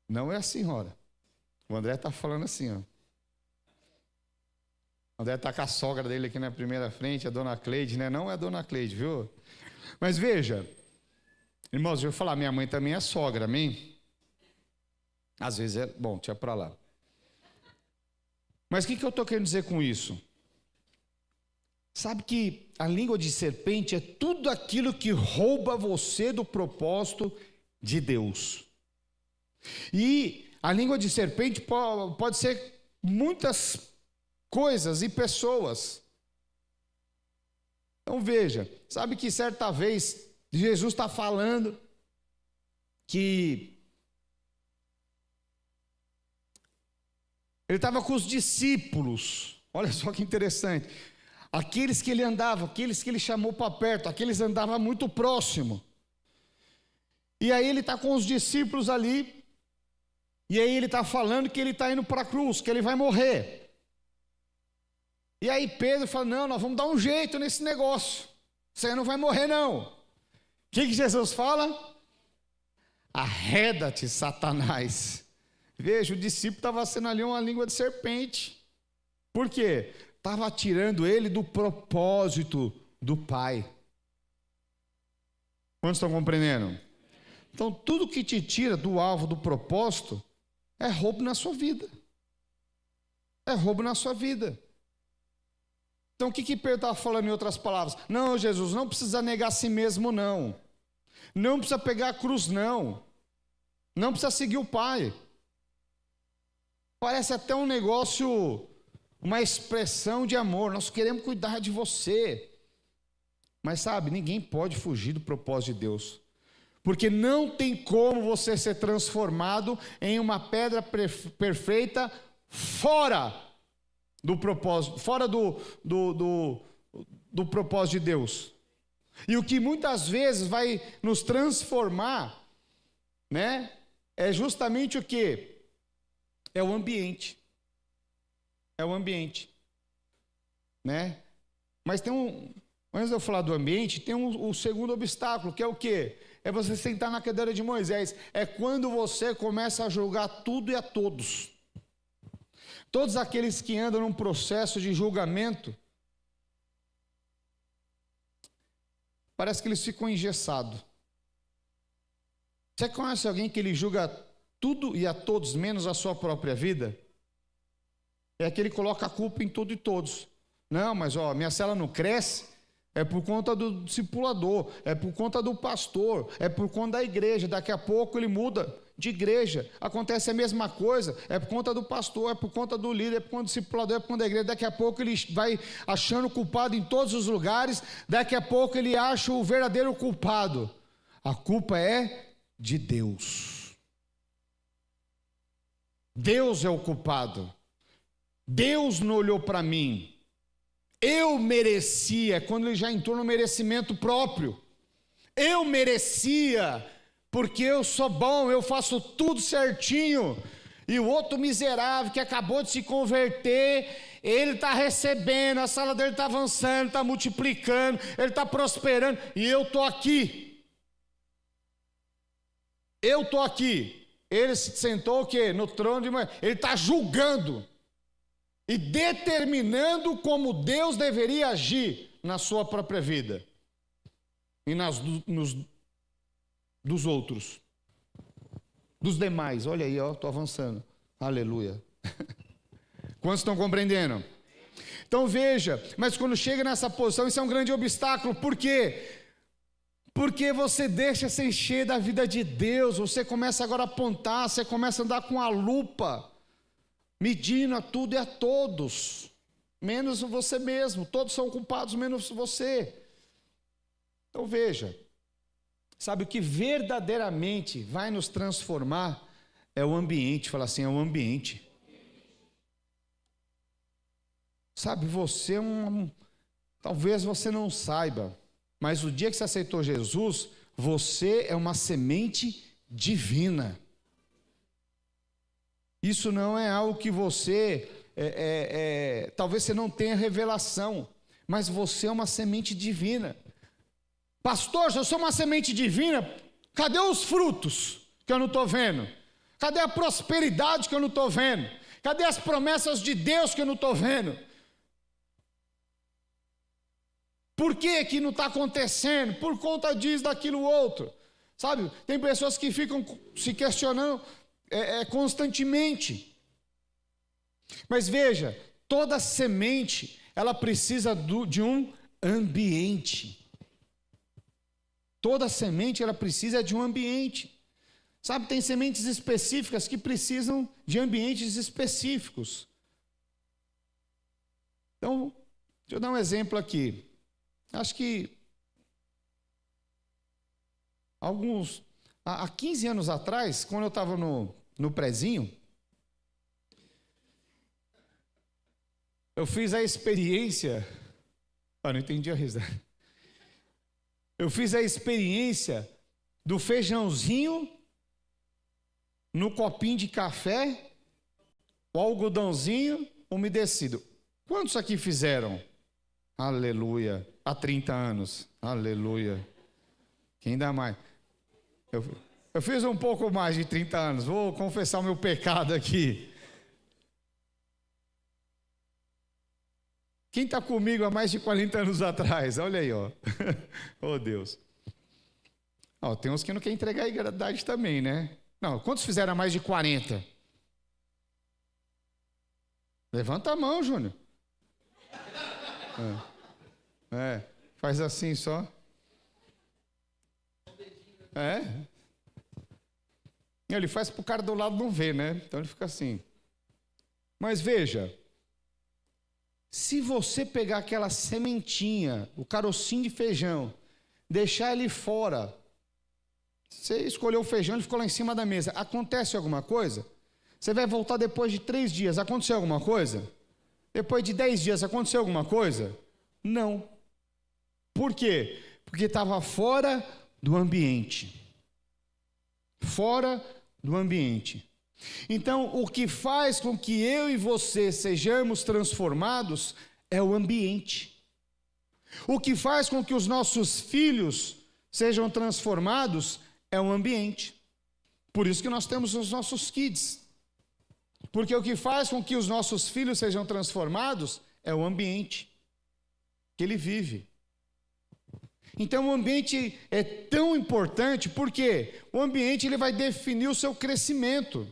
Não é a senhora. O André está falando assim, ó. O André está com a sogra dele aqui na primeira frente, a dona Cleide, né? Não é a dona Cleide, viu? Mas veja, irmãos, eu vou falar, minha mãe também é sogra, amém? Às vezes é, bom, tinha para lá. Mas o que eu estou querendo dizer com isso? Sabe que a língua de serpente é tudo aquilo que rouba você do propósito de Deus. E a língua de serpente pode ser muitas coisas e pessoas. Então veja, sabe que certa vez Jesus está falando que ele estava com os discípulos, olha só que interessante, aqueles que ele andava, aqueles que ele chamou para perto, aqueles andavam muito próximo. E aí ele está com os discípulos ali, e aí ele está falando que ele está indo para a cruz, que ele vai morrer. E aí Pedro fala, não, nós vamos dar um jeito nesse negócio, você não vai morrer não. O que Jesus fala? Arreda-te, Satanás. Veja, o discípulo estava sendo ali uma língua de serpente. Por quê? estava tirando ele do propósito do Pai. Quantos estão compreendendo? Então, tudo que te tira do alvo, do propósito, é roubo na sua vida. É roubo na sua vida. Então, o que Pedro estava falando em outras palavras? Não, Jesus, não precisa negar a si mesmo, não. Não precisa pegar a cruz, não. Não precisa seguir o Pai. Parece até um negócio, uma expressão de amor. Nós queremos cuidar de você. Mas sabe, ninguém pode fugir do propósito de Deus. Porque não tem como você ser transformado em uma pedra perfeita fora do propósito, fora do propósito de Deus. E o que muitas vezes vai nos transformar, né, é justamente o quê? É o ambiente. É o ambiente. Né? Mas antes de eu falar do ambiente, tem o segundo obstáculo, que é o quê? É você sentar na cadeira de Moisés. É quando você começa a julgar tudo e a todos. Todos aqueles que andam num processo de julgamento, parece que eles ficam engessados. Você conhece alguém que ele julga tudo e a todos, menos a sua própria vida? É que ele coloca a culpa em tudo e todos. Não, mas minha célula não cresce, é por conta do discipulador, é por conta do pastor, é por conta da igreja. Daqui a pouco ele muda de igreja, acontece a mesma coisa, é por conta do pastor, é por conta do líder, é por conta do discipulador, é por conta da igreja. Daqui a pouco ele vai achando culpado em todos os lugares, daqui a pouco ele acha o verdadeiro culpado. A culpa é de Deus. Deus é o culpado. Deus não olhou para mim. Eu merecia, quando ele já entrou no merecimento próprio. Eu merecia, porque eu sou bom, eu faço tudo certinho. E o outro miserável que acabou de se converter, ele está recebendo, a sala dele está avançando, está multiplicando, ele está prosperando, e eu estou aqui. Eu estou aqui. Ele se sentou o quê? No trono de Moisés. Ele está julgando e determinando como Deus deveria agir na sua própria vida e dos outros, dos demais. Olha aí, estou avançando. Aleluia. Quantos estão compreendendo? Então veja, mas quando chega nessa posição, isso é um grande obstáculo. Por quê? Porque você deixa se encher da vida de Deus, você começa agora a apontar, você começa a andar com a lupa, medindo a tudo e a todos, menos você mesmo. Todos são culpados, menos você. Então veja, sabe o que verdadeiramente vai nos transformar? É o ambiente. Fala assim, é o ambiente. Sabe, você talvez você não saiba, mas o dia que você aceitou Jesus, você é uma semente divina. Isso não é algo que você, talvez você não tenha revelação, mas você é uma semente divina. Pastor, se eu sou uma semente divina, cadê os frutos que eu não estou vendo? Cadê a prosperidade que eu não estou vendo? Cadê as promessas de Deus que eu não estou vendo? Por que não está acontecendo? Por conta disso, daquilo, outro. Sabe, tem pessoas que ficam se questionando constantemente. Mas veja, toda semente, ela precisa de um ambiente. Toda semente, ela precisa de um ambiente. Sabe, tem sementes específicas que precisam de ambientes específicos. Então, deixa eu dar um exemplo aqui. Acho que há 15 anos atrás, quando eu estava no prezinho, eu fiz a experiência, não entendi a risada. Eu fiz a experiência do feijãozinho no copinho de café, o algodãozinho umedecido. Quantos aqui fizeram? Aleluia. Há 30 anos. Aleluia. Quem dá mais? Eu fiz um pouco mais de 30 anos. Vou confessar o meu pecado aqui. Quem está comigo há mais de 40 anos atrás? Olha aí, ó. Oh, Deus. Ó, tem uns que não querem entregar a idade também, né? Não, quantos fizeram há mais de 40? Levanta a mão, Júnior. Faz assim só. Ele faz para o cara do lado não ver, né? Então ele fica assim. Mas veja, se você pegar aquela sementinha, o carocinho de feijão, deixar ele fora, você escolheu o feijão, ele ficou lá em cima da mesa, acontece alguma coisa? Você vai voltar depois de 3 dias, aconteceu alguma coisa? Depois de 10 dias, aconteceu alguma coisa? Não. Por quê? Porque estava fora do ambiente. Fora do ambiente. Então, o que faz com que eu e você sejamos transformados é o ambiente. O que faz com que os nossos filhos sejam transformados é o ambiente. Por isso que nós temos os nossos kids. Porque o que faz com que os nossos filhos sejam transformados é o ambiente que ele vive. Então o ambiente é tão importante porque o ambiente ele vai definir o seu crescimento.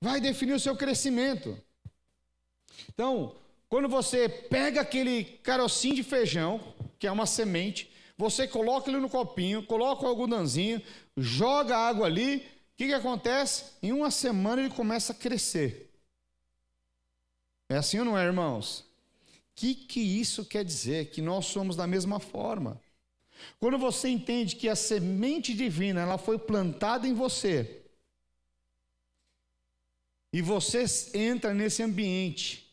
Vai definir o seu crescimento. Então, quando você pega aquele carocinho de feijão, que é uma semente, você coloca ele no copinho, coloca o algodãozinho, joga a água ali, o que acontece? Em 1 semana ele começa a crescer. É assim ou não é, irmãos? O que isso quer dizer? Que nós somos da mesma forma. Quando você entende que a semente divina ela foi plantada em você, e você entra nesse ambiente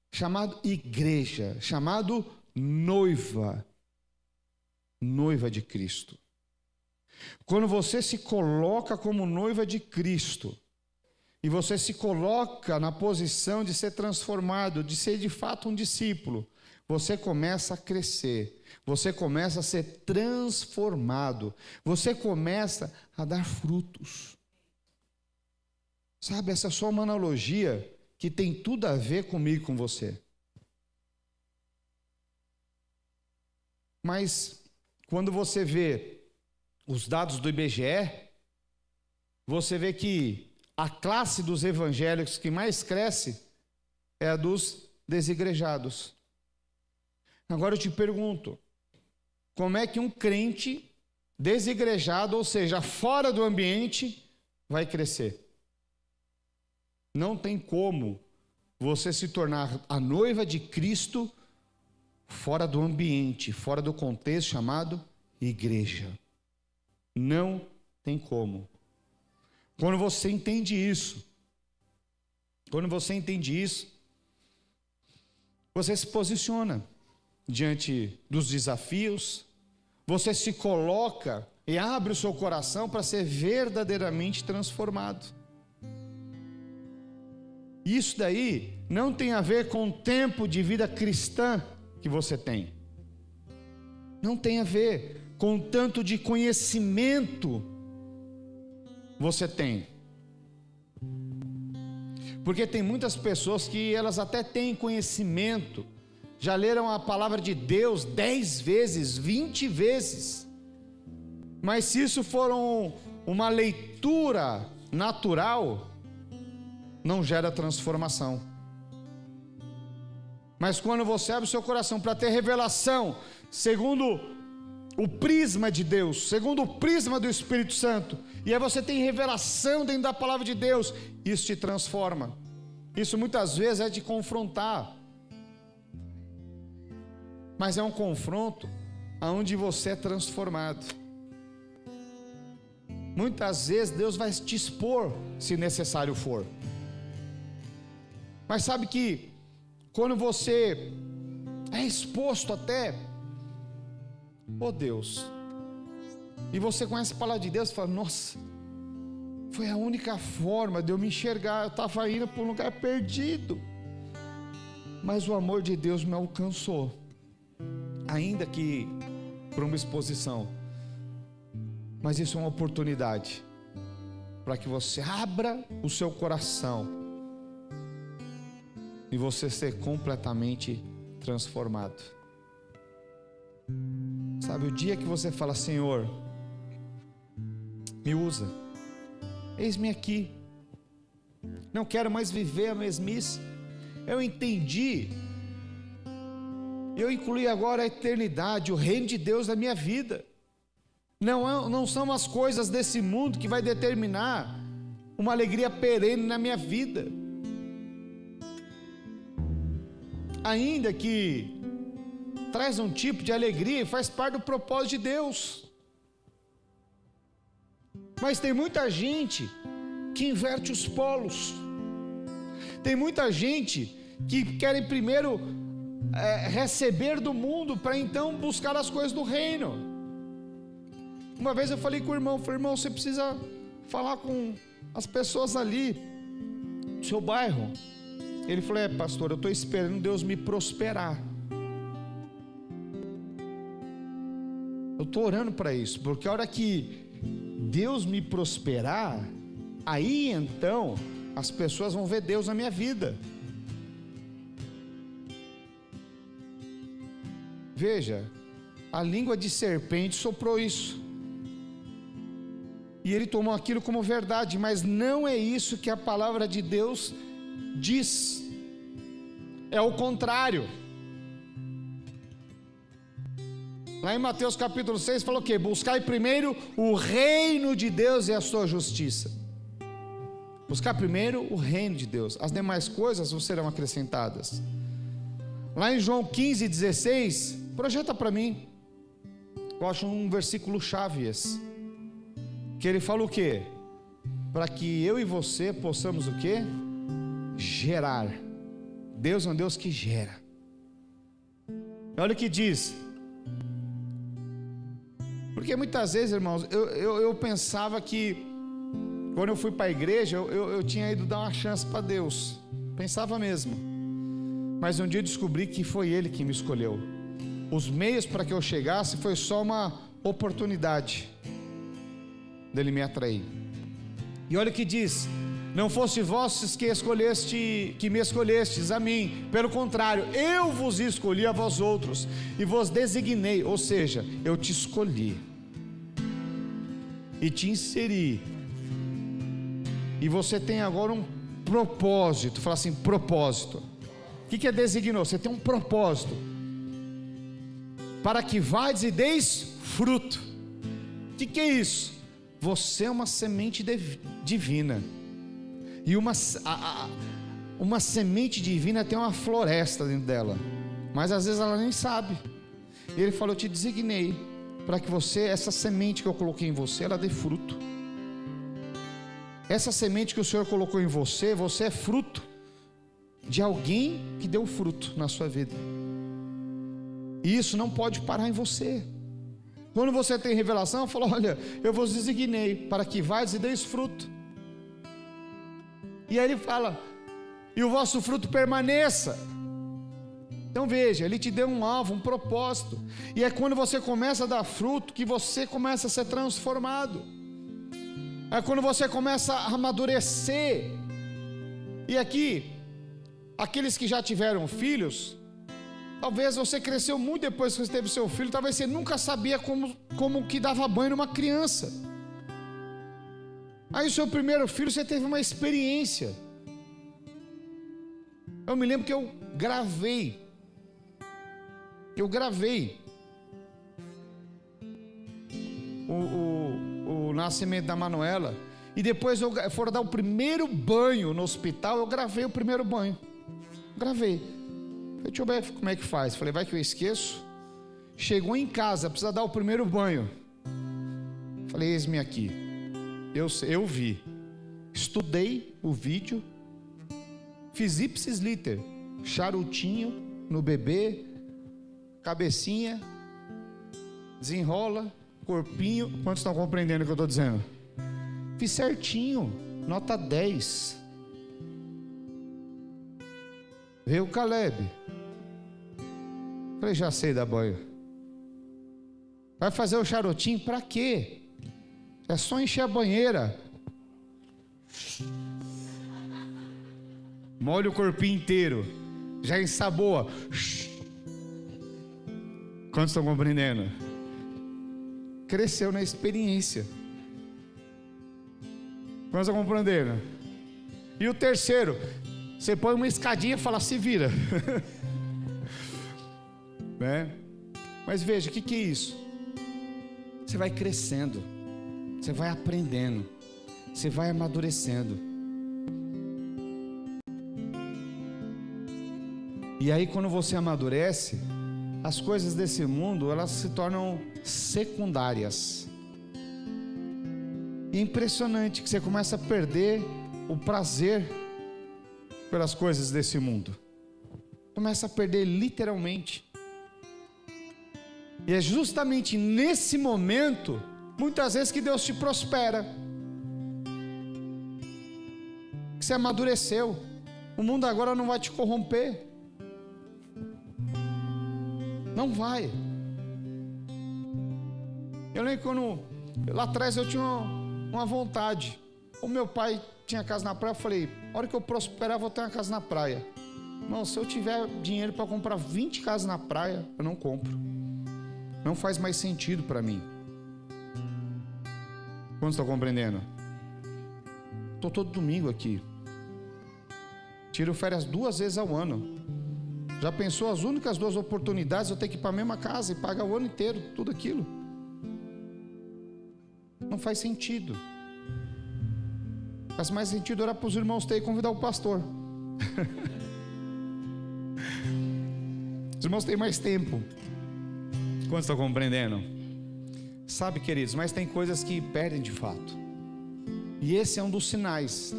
chamado igreja, chamado noiva de Cristo. Quando você se coloca como noiva de Cristo, e você se coloca na posição de ser transformado, de ser de fato um discípulo, você começa a crescer, você começa a ser transformado, você começa a dar frutos. Sabe, essa é só uma analogia que tem tudo a ver comigo e com você. Mas, quando você vê os dados do IBGE, você vê que a classe dos evangélicos que mais cresce é a dos desigrejados. Agora eu te pergunto, como é que um crente desigrejado, ou seja, fora do ambiente, vai crescer? Não tem como você se tornar a noiva de Cristo fora do ambiente, fora do contexto chamado igreja. Não tem como. Quando você entende isso, você se posiciona diante dos desafios, você se coloca e abre o seu coração para ser verdadeiramente transformado. Isso daí não tem a ver com o tempo de vida cristã que você tem. Não tem a ver com o tanto de conhecimento você tem. Porque tem muitas pessoas que elas até têm conhecimento, já leram a palavra de Deus 10 vezes, 20 vezes. Mas se isso for uma leitura natural, não gera transformação. Mas quando você abre o seu coração para ter revelação, segundo o prisma de Deus, segundo o prisma do Espírito Santo, e aí você tem revelação dentro da palavra de Deus, isso te transforma. Isso muitas vezes é de confrontar, mas é um confronto onde você é transformado. Muitas vezes Deus vai te expor, se necessário for. Mas sabe que quando você é exposto até, oh Deus, e você conhece a palavra de Deus e fala, nossa, foi a única forma de eu me enxergar, eu estava indo para um lugar perdido, mas o amor de Deus me alcançou, ainda que por uma exposição, mas isso é uma oportunidade, para que você abra o seu coração, e você ser completamente transformado. Sabe, o dia que você fala: Senhor, me usa, eis-me aqui, não quero mais viver a mesmice, eu entendi, eu incluí agora a eternidade, o reino de Deus na minha vida. Não são as coisas desse mundo que vai determinar uma alegria perene na minha vida. Ainda que traz um tipo de alegria e faz parte do propósito de Deus. Mas tem muita gente que inverte os polos. Tem muita gente que querem primeiro receber do mundo para então buscar as coisas do reino. Uma vez eu falei com o irmão, irmão, você precisa falar com as pessoas ali do seu bairro. Ele falou: pastor, eu estou esperando Deus me prosperar. Eu estou orando para isso, porque a hora que Deus me prosperar, aí então as pessoas vão ver Deus na minha vida. Veja, a língua de serpente soprou isso, e ele tomou aquilo como verdade, mas não é isso que a palavra de Deus diz, é o contrário. Lá em Mateus capítulo 6 falou o quê? Buscai primeiro o reino de Deus e a sua justiça. Buscar primeiro o reino de Deus, as demais coisas vos serão acrescentadas. Lá em João 15:16, projeta para mim, eu acho um versículo chave esse, que ele fala o quê? Para que eu e você possamos o quê? Gerar. Deus é um Deus que gera. Olha o que diz. Porque muitas vezes, irmãos, eu pensava que quando eu fui para a igreja, eu tinha ido dar uma chance para Deus. Pensava mesmo. Mas um dia eu descobri que foi Ele que me escolheu. Os meios para que eu chegasse foi só uma oportunidade dele me atrair. E olha o que diz: não fosse vós que me escolhestes a mim, pelo contrário, eu vos escolhi a vós outros, e vos designei, ou seja, eu te escolhi, e te inseri, e você tem agora um propósito. Fala assim: propósito. O que é designou? Você tem um propósito, para que vades e deis fruto. O que é isso? Você é uma semente divina. E uma semente divina tem uma floresta dentro dela, mas às vezes ela nem sabe. E ele falou: eu te designei para que você, essa semente que eu coloquei em você, ela dê fruto. Essa semente que o Senhor colocou em você, você é fruto de alguém que deu fruto na sua vida. E isso não pode parar em você. Quando você tem revelação, fala: olha, eu vos designei para que vades e deis fruto. E aí ele fala: e o vosso fruto permaneça. Então veja, ele te deu um alvo, um propósito. E é quando você começa a dar fruto que você começa a ser transformado. É quando você começa a amadurecer. E aqui, aqueles que já tiveram filhos, talvez você cresceu muito depois que você teve seu filho, talvez você nunca sabia como que dava banho numa criança. Aí o seu primeiro filho, você teve uma experiência. Eu me lembro que eu gravei o nascimento da Manuela, e depois foram dar o primeiro banho no hospital, eu gravei o primeiro banho. Falei: deixa eu ver como é que faz. Falei: vai que eu esqueço. Chegou em casa, precisa dar o primeiro banho. Falei: eis-me aqui. Eu vi, estudei o vídeo, fiz ipsis liter, charutinho no bebê, cabecinha, desenrola, corpinho. Quantos estão compreendendo o que eu estou dizendo? Fiz certinho, nota 10. Veio o Caleb. Falei: já sei dar banho. Vai fazer o charutinho para quê? É só encher a banheira. Molha o corpinho inteiro. já ensaboa. Quantos estão compreendendo? Cresceu na experiência. Quantos estão compreendendo? E o terceiro, você põe uma escadinha e fala, se vira. Né? Mas veja, o que é isso? Você vai crescendo, você vai aprendendo, você vai amadurecendo. E aí quando você amadurece, as coisas desse mundo, elas se tornam secundárias. E é impressionante que você começa a perder o prazer pelas coisas desse mundo. Começa a perder literalmente. E é justamente nesse momento, muitas vezes, que Deus te prospera. Que você amadureceu. O mundo agora não vai te corromper. Não vai. Eu lembro quando, lá atrás eu tinha uma vontade. O meu pai tinha casa na praia, eu falei, a hora que eu prosperar, eu vou ter uma casa na praia. Não, se eu tiver dinheiro para comprar 20 casas na praia, eu não compro. Não faz mais sentido para mim. Quantos estão compreendendo? Estou todo domingo aqui. Tiro férias 2 vezes ao ano. Já pensou as únicas 2 oportunidades eu ter que ir para a mesma casa e pagar o ano inteiro tudo aquilo? Não faz sentido. Faz mais sentido orar para os irmãos ter e convidar o pastor. Os irmãos têm mais tempo. Quantos estão compreendendo? Sabe, queridos, mas tem coisas que perdem de fato. E esse é um dos sinais.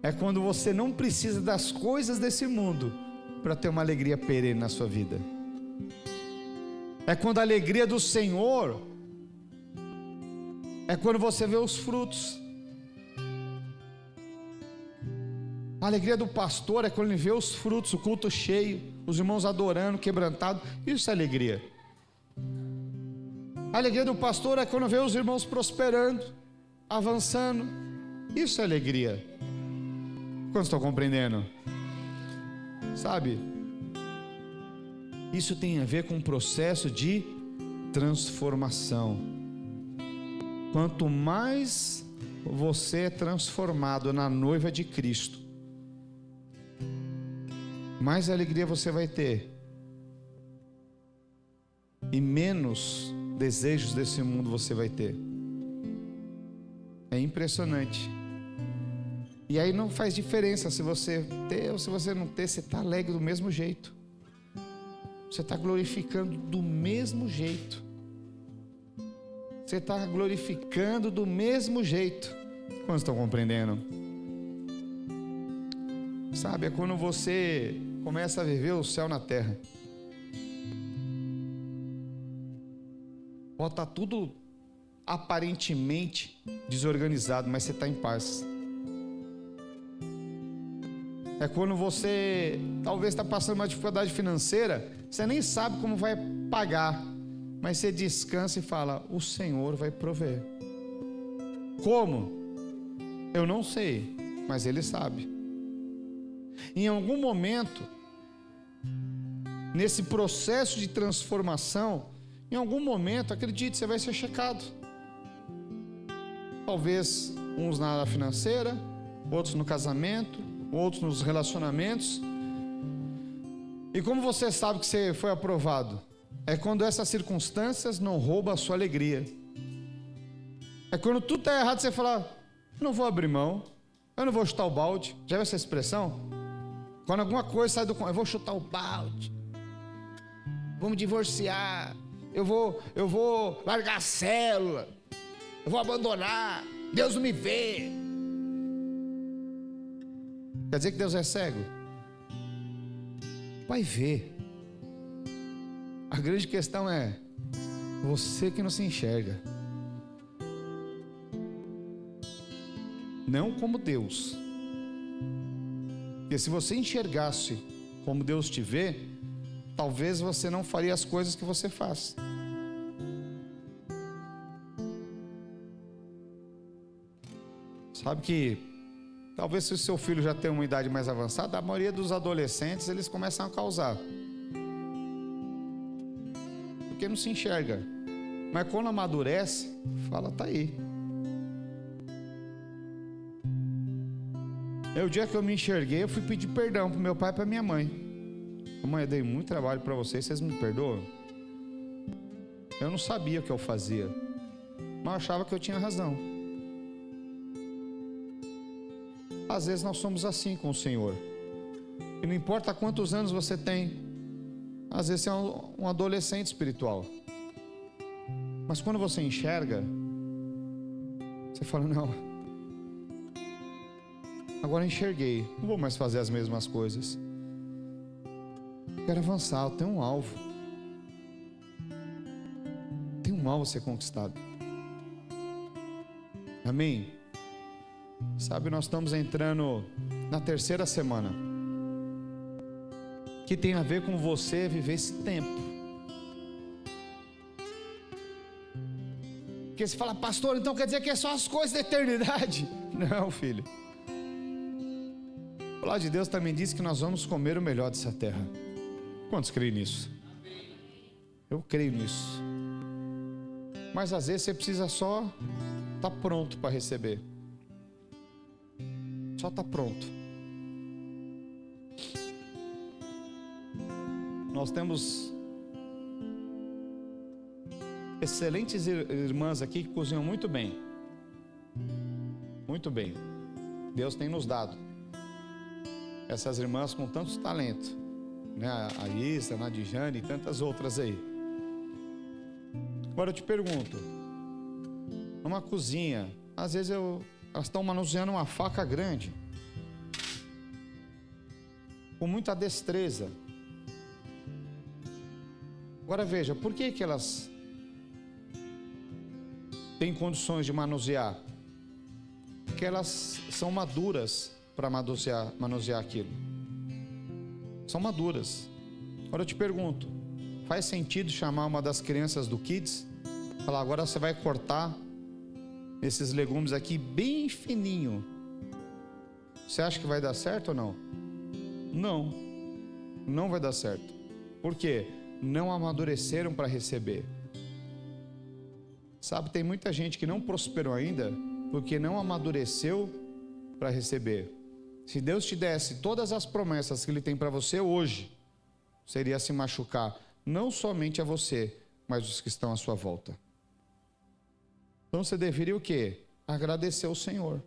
É quando você não precisa das coisas desse mundo para ter uma alegria perene na sua vida. É quando a alegria do Senhor é quando você vê os frutos. A alegria do pastor é quando ele vê os frutos, o culto cheio, os irmãos adorando, quebrantado. Isso é alegria. A alegria do pastor é quando vê os irmãos prosperando, avançando. Isso é alegria. Quantos estão compreendendo? Sabe? Isso tem a ver com um processo de transformação. Quanto mais você é transformado na noiva de Cristo, mais alegria você vai ter e menos desejos desse mundo você vai ter. É impressionante. E aí não faz diferença se você ter ou se você não ter, você está alegre do mesmo jeito, você está glorificando do mesmo jeito, você está glorificando do mesmo jeito. Quantos estão compreendendo? Sabe, é quando você começa a viver o céu na terra. Pode estar tudo aparentemente desorganizado, mas você está em paz. É quando você talvez está passando uma dificuldade financeira, você nem sabe como vai pagar, mas você descansa e fala, o Senhor vai prover. Como? Eu não sei, mas Ele sabe. Em algum momento, nesse processo de transformação, em algum momento, acredite, você vai ser checado. Talvez uns na área financeira, outros no casamento, outros nos relacionamentos. E como você sabe que você foi aprovado? É quando essas circunstâncias não roubam a sua alegria. É quando tudo está errado, você fala, não vou abrir mão, eu não vou chutar o balde. Já viu essa expressão? Quando alguma coisa sai do... eu vou chutar o balde, vou me divorciar, eu vou largar a célula, eu vou abandonar, Deus não me vê. Quer dizer que Deus é cego? Vai ver. A grande questão é você que não se enxerga. Não como Deus. Porque se você enxergasse como Deus te vê, talvez você não faria as coisas que você faz. Sabe que Talvez se o seu filho já tem uma idade mais avançada, a maioria dos adolescentes, eles começam a causar. Porque não se enxerga. Mas quando amadurece, fala, tá aí. O dia que eu me enxerguei, eu fui pedir perdão pro meu pai e pra minha mãe. Mãe, eu dei muito trabalho para vocês me perdoam? Eu não sabia o que eu fazia, mas eu achava que eu tinha razão. Às vezes nós somos assim com o Senhor. E não importa quantos anos você tem, às vezes você é um adolescente espiritual. Mas quando você enxerga, você fala, não, agora enxerguei, não vou mais fazer as mesmas coisas. Quero avançar, eu tenho um alvo. Tem um alvo a ser conquistado. Amém? Sabe, nós estamos entrando na terceira semana, que tem a ver com você viver esse tempo. Porque você fala, pastor, então quer dizer que é só as coisas da eternidade? Não, filho. A palavra de Deus também diz que nós vamos comer o melhor dessa terra. Quantos creem nisso? Eu creio nisso. Mas às vezes você precisa só estar pronto para receber. Só estar pronto. Nós temos excelentes irmãs aqui que cozinham muito bem. Muito bem. Deus tem nos dado essas irmãs com tantos talentos, né? A Isa, a Nadijane e tantas outras aí. Agora eu te pergunto, numa cozinha, às vezes elas estão manuseando uma faca grande, com muita destreza. Agora veja, por que elas têm condições de manusear? Porque elas são maduras para manusear aquilo. São maduras. Agora eu te pergunto, faz sentido chamar uma das crianças do Kids? Falar, agora você vai cortar esses legumes aqui bem fininho. Você acha que vai dar certo ou não? Não. Não vai dar certo. Por quê? Não amadureceram para receber. Sabe, tem muita gente que não prosperou ainda porque não amadureceu para receber. Se Deus te desse todas as promessas que Ele tem para você hoje, seria se machucar não somente a você, mas os que estão à sua volta. Então você deveria o quê? Agradecer ao Senhor.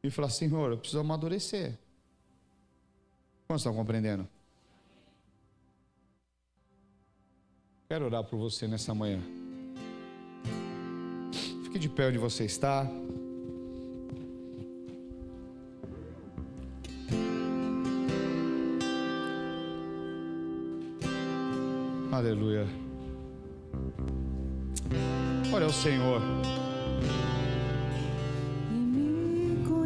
E falar, Senhor, eu preciso amadurecer. Quantos estão compreendendo? Quero orar por você nessa manhã. Fique de pé onde você está. Aleluia. Olha o Senhor.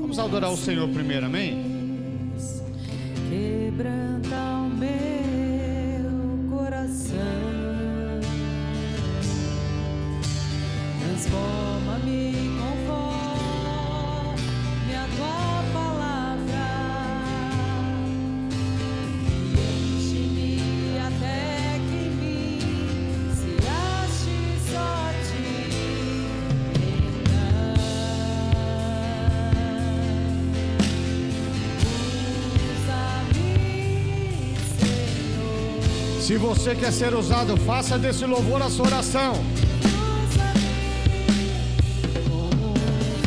Vamos adorar o Senhor primeiro, amém? Quebranta o meu coração, transforma-me conforme a tua palavra, e enche-me até que em mim se ache só ti, Senhor. Se você quer ser usado, faça desse louvor a sua oração. Como um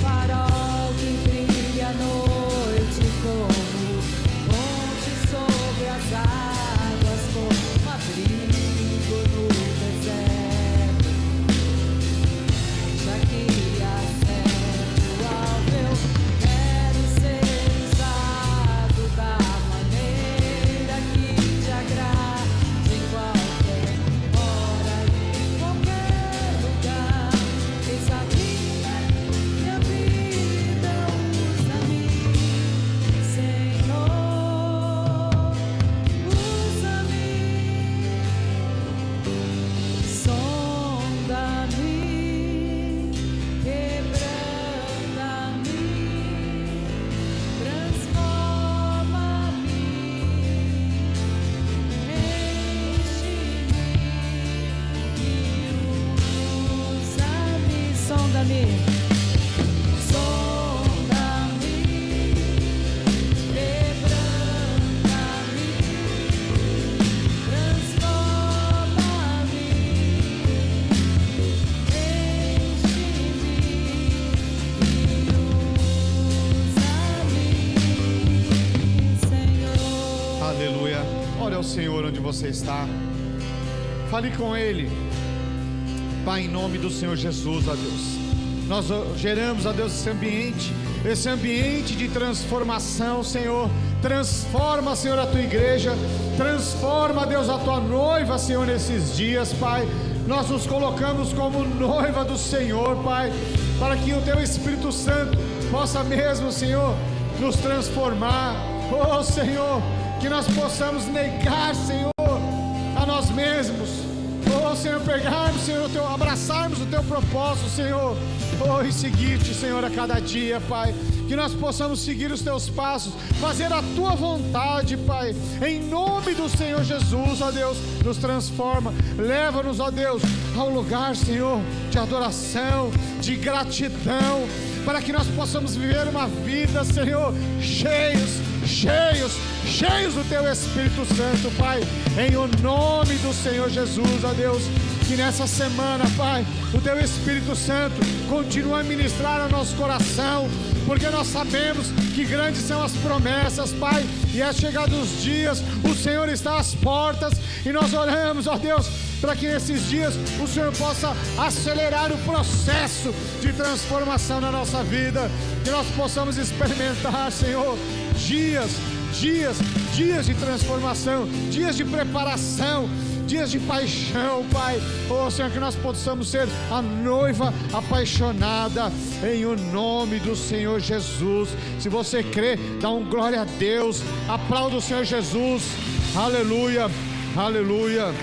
farol que brilha à noite, como ponte sobre as águas, como um abrigo no deserto, já que acesso ao meu, quero ser usado da maneira que te agrada, em qualquer hora, em qualquer ao Senhor onde você está. Fale com Ele. Pai, em nome do Senhor Jesus, ó Deus, nós geramos, ó Deus, esse ambiente de transformação, Senhor. Transforma, Senhor, a tua igreja. Transforma, Deus, a tua noiva, Senhor, nesses dias, Pai. Nós nos colocamos como noiva do Senhor, Pai, para que o teu Espírito Santo possa mesmo, Senhor, nos transformar. Oh, Senhor, que nós possamos negar, Senhor, a nós mesmos. Oh, Senhor, pegarmos, Senhor, abraçarmos o teu propósito, Senhor. Oh, e seguir-te, Senhor, a cada dia, Pai. Que nós possamos seguir os teus passos, fazer a tua vontade, Pai. Em nome do Senhor Jesus, ó Deus, nos transforma. Leva-nos, ó Deus, ao lugar, Senhor, de adoração, de gratidão, para que nós possamos viver uma vida, Senhor, cheios do teu Espírito Santo, Pai. Em o nome do Senhor Jesus, ó Deus, que nessa semana, Pai, o teu Espírito Santo continua a ministrar ao nosso coração, porque nós sabemos que grandes são as promessas, Pai, e é chegado os dias, o Senhor está às portas, e nós oramos, ó Deus, para que nesses dias o Senhor possa acelerar o processo de transformação na nossa vida, que nós possamos experimentar, Senhor, dias de transformação, dias de preparação, dias de paixão, Pai. Oh, Senhor, que nós possamos ser a noiva apaixonada, em o nome do Senhor Jesus. Se você crê, dá um glória a Deus, aplauda o Senhor Jesus. Aleluia, aleluia.